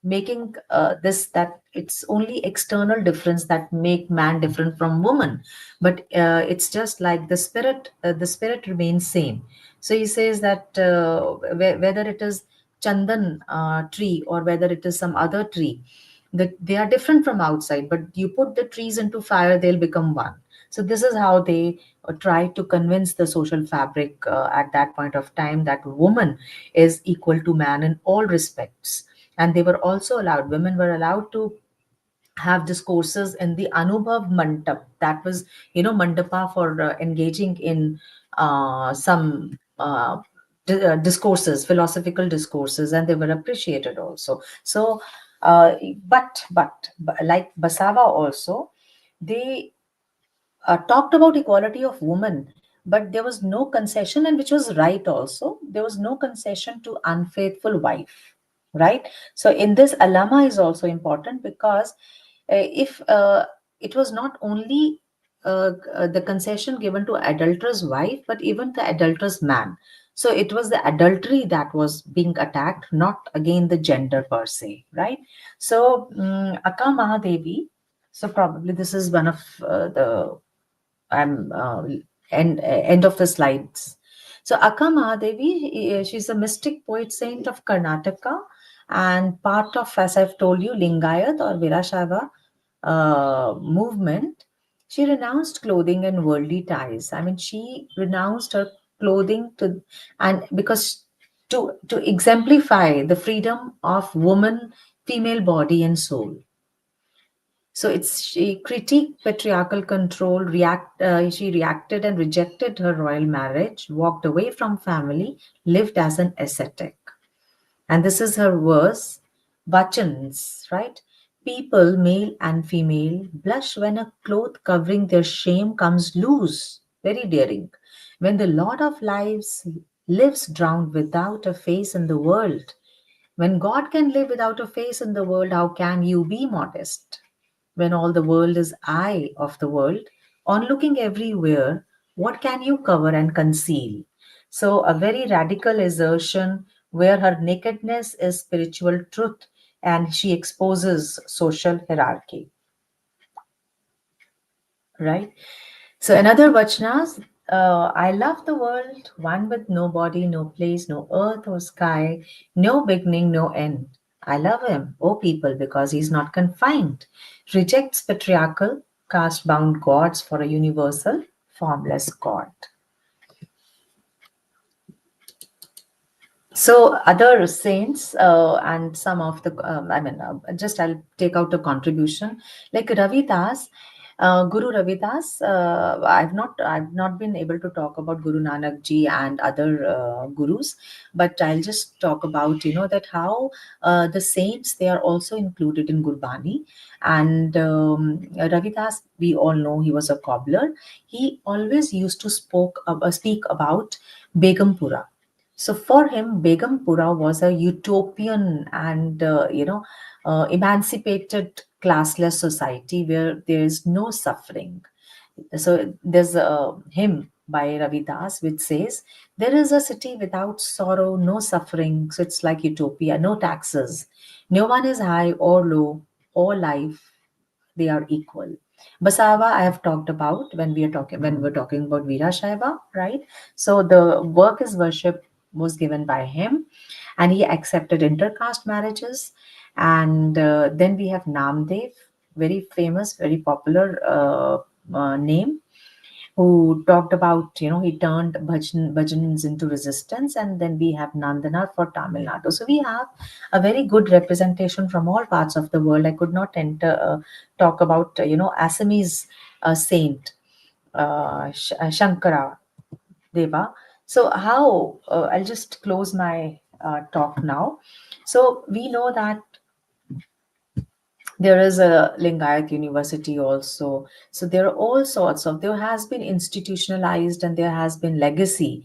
making this, that it's only external difference that make man different from woman, but it's just like the spirit remains same. So he says that whether it is chandan tree, or whether it is some other tree, that they are different from outside, but you put the trees into fire, they'll become one. So this is how they tried to convince the social fabric at that point of time that woman is equal to man in all respects. And they were also allowed, women were allowed to have discourses in the Anubhav Mandap. That was, mandapa for engaging in some discourses, philosophical discourses, and they were appreciated also. So, uh, but like Basava also, they talked about equality of women, but there was no concession, and which was right also. There was no concession to unfaithful wife, right? So in this, alama is also important because if it was not only the concession given to adulterous wife, but even the adulterous man. So it was the adultery that was being attacked, not again the gender per se, right? So Akka Mahadevi, so probably this is one of the I'm end of the slides. So Akka Mahadevi, she's a mystic poet saint of Karnataka and part of, as I've told you, Lingayat or Virashaiva movement. She renounced clothing and worldly ties. I mean, she renounced her clothing to, and because to exemplify the freedom of woman, female body and soul. So it's she critiqued patriarchal control. She reacted and rejected her royal marriage, walked away from family, lived as an ascetic. And this is her verse, Vachans, right? People, male and female, blush when a cloth covering their shame comes loose. Very daring. When the Lord of lives lives drowned without a face in the world. When God can live without a face in the world, how can you be modest? When all the world is eye of the world, on looking everywhere, what can you cover and conceal? So, a very radical assertion where her nakedness is spiritual truth and she exposes social hierarchy, right? So another Vachnas, I love the world, one with no body, no place, no earth or sky, no beginning, no end. I love him, O people, because he's not confined. Rejects patriarchal, caste bound gods for a universal, formless God. So other saints and some of the, just I'll take out a contribution like Ravi Das, Guru Ravi Das. I've not been able to talk about Guru Nanak Ji and other gurus, but I'll just talk about that how the saints, they are also included in Gurbani. And Ravi Das, we all know he was a cobbler. He always used to speak about Begumpura. So for him, Begumpura was a utopian and emancipated classless society where there is no suffering. So there's a hymn by Ravi Das which says, "There is a city without sorrow, no suffering." So it's like utopia, no taxes, no one is high or low, all life they are equal. Basava, I have talked about when we're talking about Veera Shaiva, right? So the work is worship was given by him, and he accepted intercaste marriages. And then we have Namdev, very famous, very popular name, who talked about, he turned bhajans into resistance. And then we have Nandana for Tamil Nadu. So we have a very good representation from all parts of the world. I could not talk about, Assamese saint, Shankara Deva. So how, I'll just close my talk now. So we know that there is a Lingayat University also. So there are all sorts of, there has been institutionalized and there has been legacy.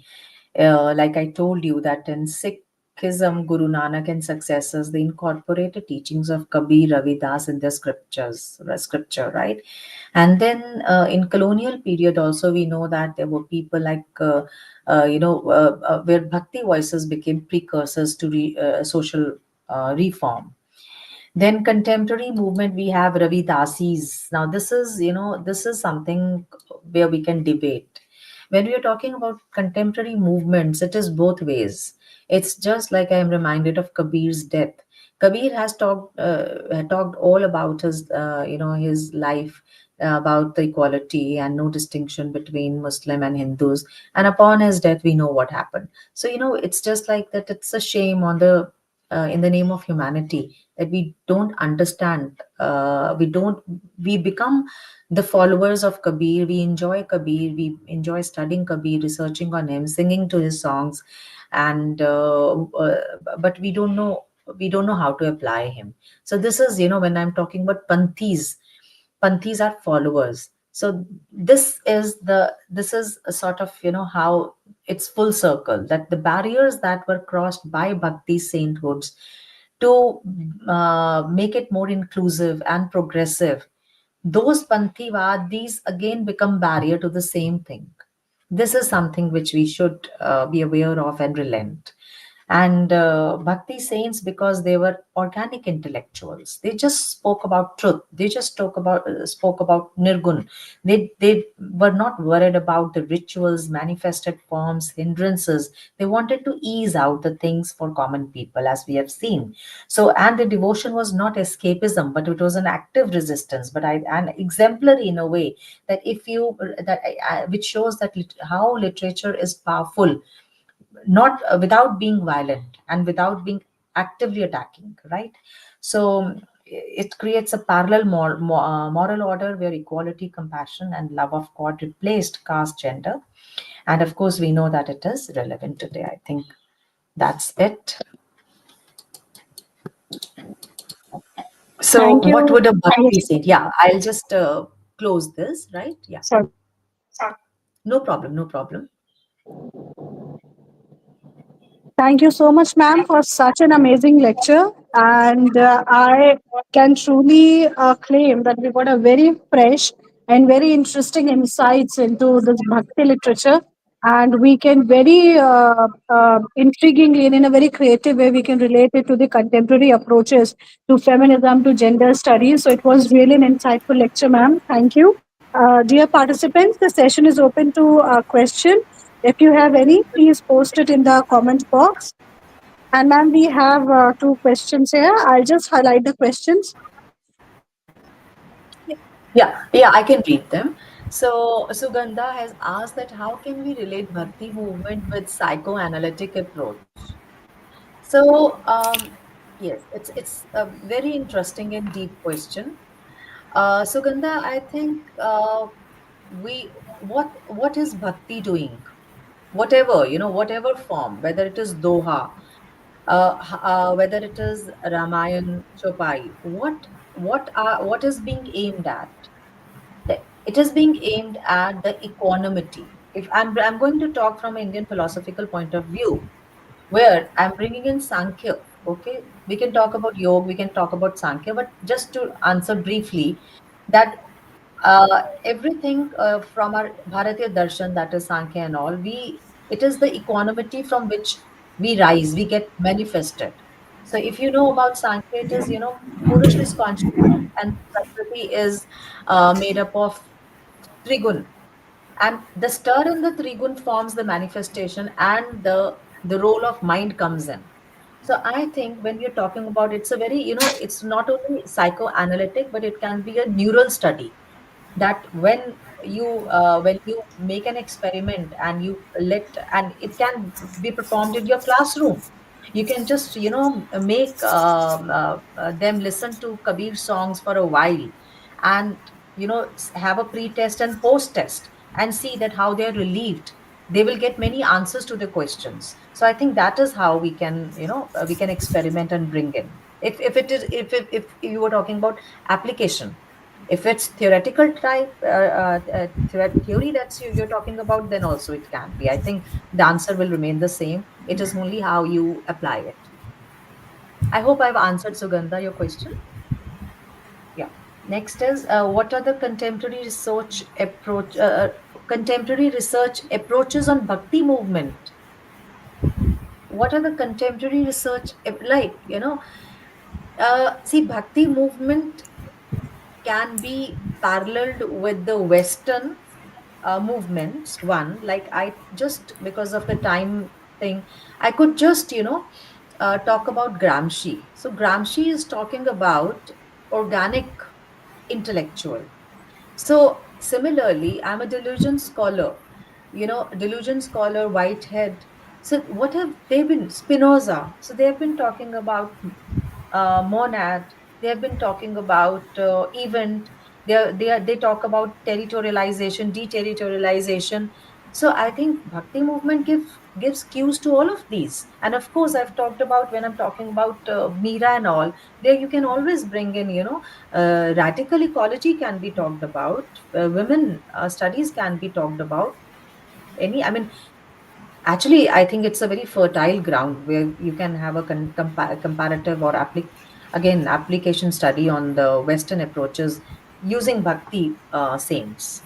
Like I told you that in Sikhism, Guru Nanak and successors, they incorporated teachings of Kabir, Ravidas in their scripture, right? And then in colonial period also, we know that there were people like, where Bhakti voices became precursors to social reform. Then contemporary movement, we have Ravi Dasis. Now this is something where we can debate. When we are talking about contemporary movements, it is both ways. It's just like I am reminded of Kabir's death. Kabir has talked all about his his life, about the equality and no distinction between Muslim and Hindus. And upon his death, we know what happened. So, it's just like that. It's a shame on the in the name of humanity that we don't understand. We become the followers of Kabir. We enjoy Kabir. We enjoy studying Kabir, researching on him, singing to his songs, and but we don't know how to apply him. So this is, when I'm talking about panthis are followers. So this is a sort of, how it's full circle, that the barriers that were crossed by bhakti sainthoods to make it more inclusive and progressive, those panthivadis again become barrier to the same thing. This is something which we should be aware of and relent. And bhakti saints, because they were organic intellectuals, they just spoke about truth. They just spoke about nirgun. They were not worried about the rituals, manifested forms, hindrances. They wanted to ease out the things for common people, as we have seen. So, and the devotion was not escapism, but it was an active resistance, but and exemplary in a way, that if you that which shows that how literature is powerful, not without being violent and without being actively attacking, right? So it creates a parallel moral order where equality, compassion, and love of God replaced caste, gender. And of course, we know that it is relevant today. I think that's it. So, Thank what you. would a bhakti say? Yeah, I'll just close this, right? Yeah, Sorry. no problem, no problem. Thank you so much, ma'am, for such an amazing lecture. And I can truly claim that we got a very fresh and very interesting insights into this Bhakti literature. And we can very intriguingly and in a very creative way, we can relate it to the contemporary approaches to feminism, to gender studies. So it was really an insightful lecture, ma'am. Thank you. Dear participants, the session is open to question. If you have any, please post it in the comment box. And ma'am, we have two questions here. I'll just highlight the questions. Yeah, I can read them. So Sugandha has asked that how can we relate bhakti movement with psychoanalytic approach? So yes, it's a very interesting and deep question. Sugandha, I think we what is bhakti doing? Whatever, whatever form, whether it is Doha, whether it is Ramayan Chopai, what is being aimed at? It is being aimed at the equanimity. If I'm going to talk from an Indian philosophical point of view, where I'm bringing in Sankhya. Okay, we can talk about yoga, we can talk about Sankhya, but just to answer briefly, that everything from our Bharatiya darshan, that is Sankhya and all, it is the equanimity from which we rise, we get manifested. So if you know about Sankhya, it is, Purush is conscious and Prakriti is made up of Trigun, and the stir in the trigun forms the manifestation, and the role of mind comes in. So I think when we're talking about, it's a very, it's not only psychoanalytic, but it can be a neural study, that when you make an experiment and it can be performed in your classroom. You can just, make them listen to Kabir songs for a while, and have a pre-test and post-test, and see that how they're relieved. They will get many answers to the questions. So I think that is how we can experiment and bring in, if you were talking about application. If it's theoretical type theory that's you're talking about, then also it can be. I think the answer will remain the same. It is only how you apply it. I hope I've answered, Sugandha, your question. Yeah. Next is, what are the contemporary research approaches on bhakti movement? What are the contemporary research like? See, bhakti movement can be paralleled with the Western movements. One, like, I just, because of the time thing, I could just, talk about Gramsci. So Gramsci is talking about organic intellectual. So similarly, I'm a delusion scholar, delusion scholar, Whitehead. So what have they been? Spinoza. So they have been talking about monad. They have been talking about event. They talk about territorialization, deterritorialization. So I think bhakti movement gives cues to all of these. And of course, I've talked about, when I'm talking about Meera and all. There you can always bring in, radical ecology can be talked about. Women studies can be talked about. I mean, actually, I think it's a very fertile ground where you can have a comparative or application study on the Western approaches using Bhakti saints.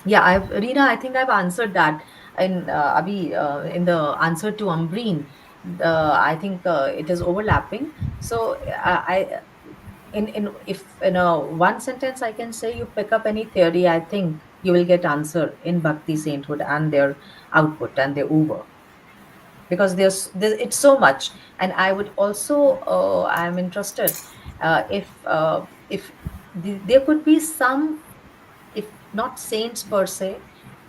Yeah, Rina, I think I've answered that in Abhi, in the answer to Ambreen. I think it is overlapping. So in if in a one sentence I can say, you pick up any theory, I think you will get answer in Bhakti sainthood and their output and their over, because it's so much. And I would also I'm interested if there could be some, if not saints per se,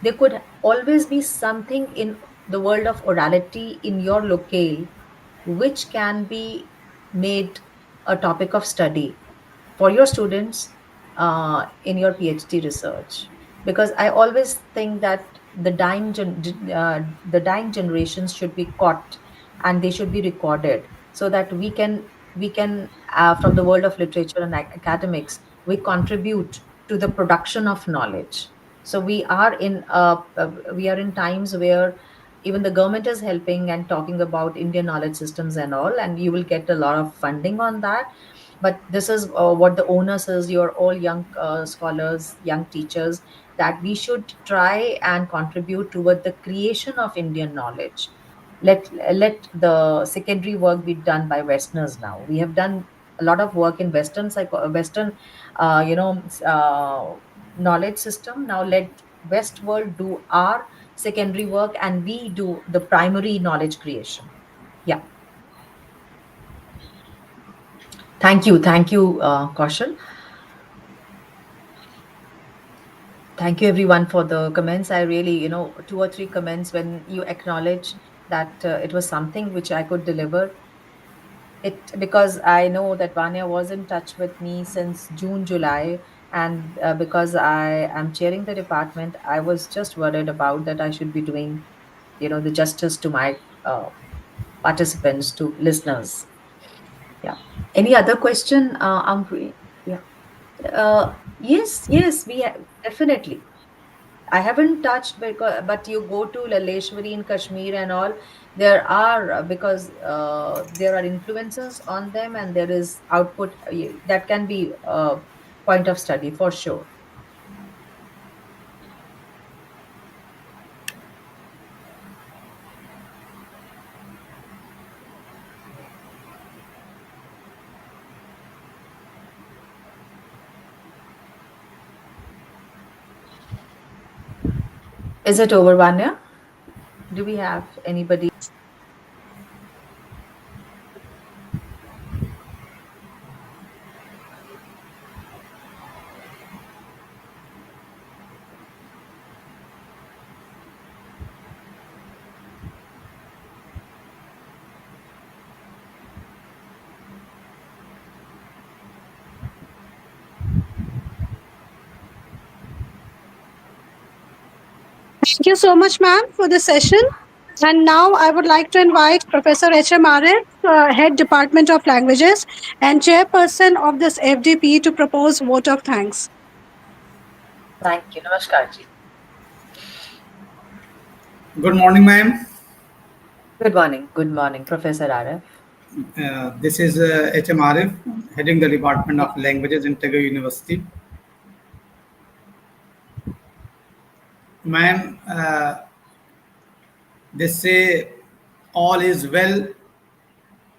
there could always be something in the world of orality in your locale which can be made a topic of study for your students in your PhD research. Because I always think that the dying generations should be caught and they should be recorded, so that we can from the world of literature and academics, we contribute to the production of knowledge. So we are in times where even the government is helping and talking about Indian knowledge systems and all, and you will get a lot of funding on that. But this is what the onus is. You're all young scholars, young teachers, that we should try and contribute toward the creation of Indian knowledge. Let the secondary work be done by Westerners. Now we have done a lot of work in Western knowledge system. Now let West world do our secondary work, and we do the primary knowledge creation. Yeah. Thank you, Kaushal. Thank you everyone for the comments. I really, two or three comments when you acknowledge that it was something which I could deliver. It because I know that Vanya was in touch with me since June, July, and because I am chairing the department, I was just worried about that I should be doing, the justice to my participants, to listeners. Yeah. Any other question, Amri? Yeah. Yes, definitely. I haven't touched, but you go to Laleshwari in Kashmir and all, there are, because there are influences on them and there is output that can be a point of study for sure. Is it over, Vanya? Do we have anybody? Thank you so much, ma'am, for the session. And now I would like to invite Professor H.M. Arif, Head Department of Languages and Chairperson of this FDP, to propose vote of thanks. Thank you. Namaskar ji. Good morning, ma'am. Good morning. Good morning, Professor Arif. This is H.M. Arif, heading the Department Yeah. of Languages in Tego University. Ma'am, they say all is well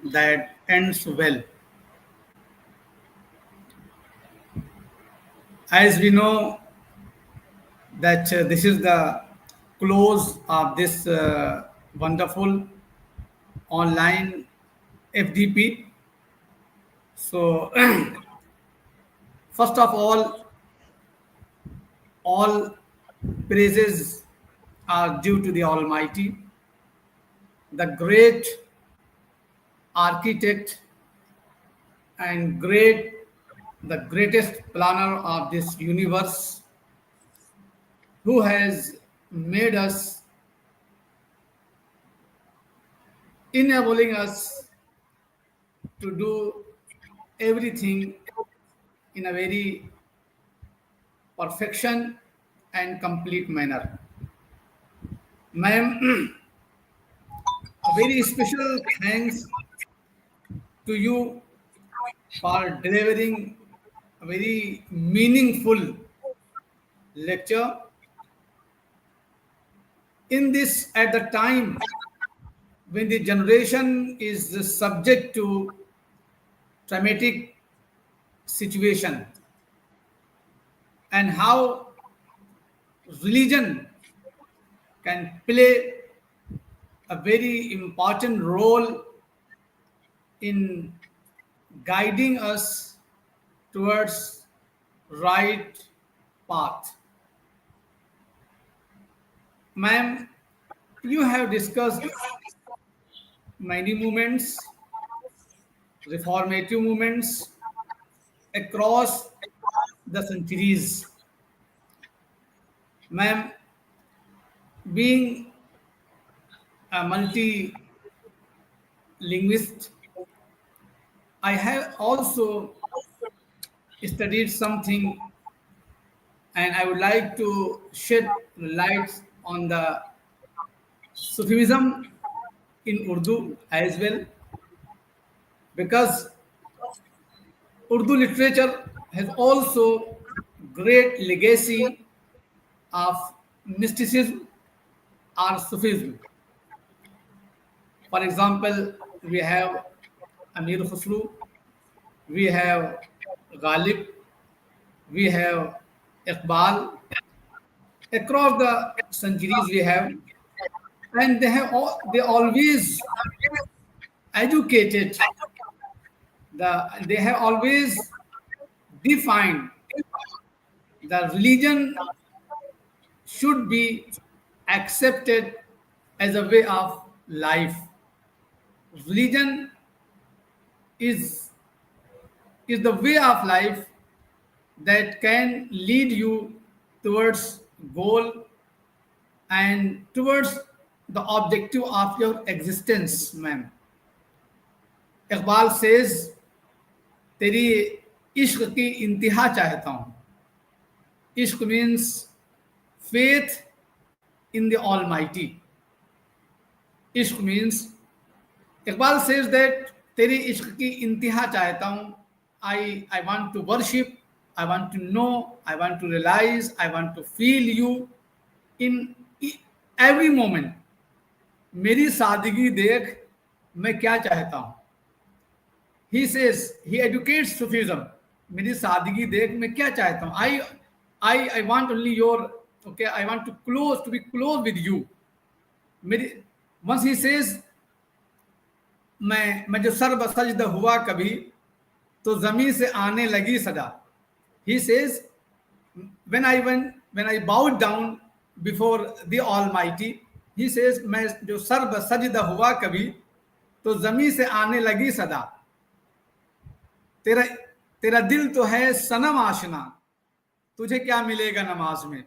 that ends well. As we know that this is the close of this wonderful online FDP. So First of all praises are due to the Almighty, the great architect and the greatest planner of this universe, who has made us, enabling us to do everything in a very perfection and complete manner. Ma'am, a very special thanks to you for delivering a very meaningful lecture in this at the time when the generation is subject to traumatic situation, and how religion can play a very important role in guiding us towards right path. Ma'am, you have discussed many movements, reformative movements across the centuries. Ma'am, being a multi linguist, I have also studied something, and I would like to shed light on the Sufism in Urdu as well, because Urdu literature has also great legacy of mysticism or Sufism. For example, we have Amir Khusru, we have Ghalib, we have Iqbal. Across the centuries we have, and they always educated they have always defined the religion should be accepted as a way of life. Religion is the way of life that can lead you towards goal and towards the objective of your existence, ma'am. Iqbal says, तेरी इश्क की इंतहा चाहता हूं. Ishq means faith in the Almighty. Ishq means, Iqbal says that तेरी इश्क की इंतहा चाहता हूं. I want to worship, I want to know, I want to realize, I want to feel you in every moment. मेरी सादगी देख मैं क्या चाहता हूं. He says, he educates Sufism. मेरी सादगी देख मैं क्या चाहता हूं. I want only your, okay, I want to be close with you. Once he says, मैं जो सर बसजदा हुआ कभी तो जमी से आने लगी सदा. He says, when I bowed down before the Almighty, he says, मैं जो सर बसजदा हुआ कभी तो जमी से आने लगी सदा. तेरा तेरा दिल तो है सनम आशना, तुझे क्या मिलेगा नमाज में.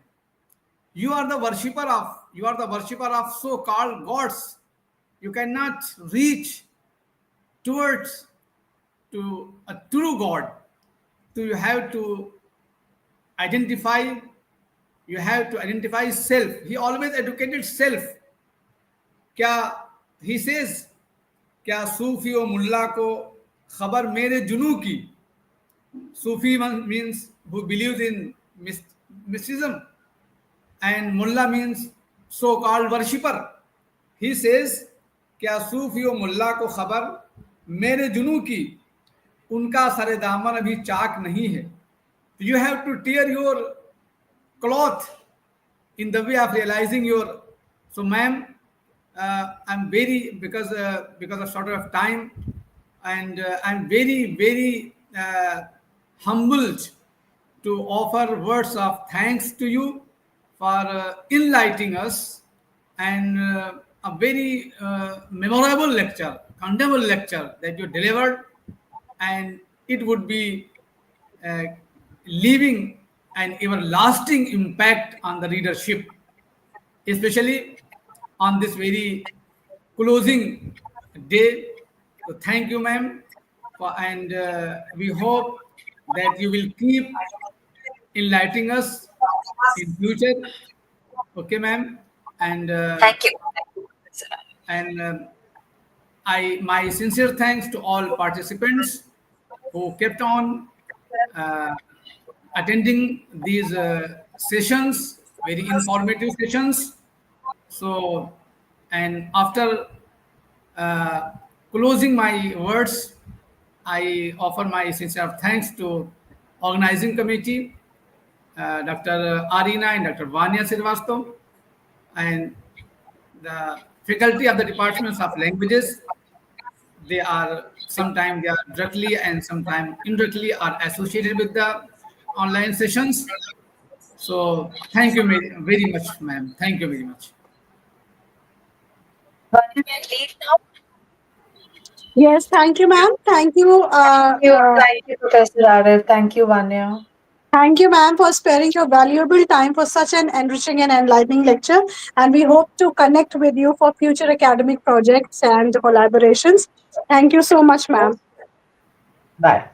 You are the worshipper of so called gods. You cannot reach towards to a true God. So you have to identify self. He always educated self. क्या he says, क्या सूफी और मुल्ला को खबर मेरे जुनू की. Sufi means who believes in mysticism, and Mullah means so-called worshipper. He says, क्या सूफी और मुल्ला को खबर मेरे जुनू की, उनका सरे दामन अभी चाक नहीं है. You have to tear your cloth in the way of realizing your. So, ma'am, I'm very, because of short of time, and I'm very, very humbled to offer words of thanks to you for enlightening us and a very memorable lecture, condemnable lecture that you delivered, and it would be uh, leaving an everlasting impact on the readership, especially on this very closing day. So thank you, ma'am, and we hope that you will keep enlightening us in future. Okay, ma'am, and Thank you. and I my sincere thanks to all participants who kept on uh, attending these sessions, very informative sessions. So, and after uh, closing my words, I offer my sincere thanks to organizing committee, Dr. Arina and Dr. Vanya Srivastava, and the faculty of the departments of languages. They are sometimes they are directly and sometimes indirectly are associated with the online sessions. So thank you very much, ma'am. Thank you very much. Vanya, may I leave now? Yes, thank you, ma'am. Thank you. Thank you, Professor Arif. Thank you, Vanya. Thank you, ma'am, for sparing your valuable time for such an enriching and enlightening lecture. And we hope to connect with you for future academic projects and collaborations. Thank you so much, ma'am. Bye.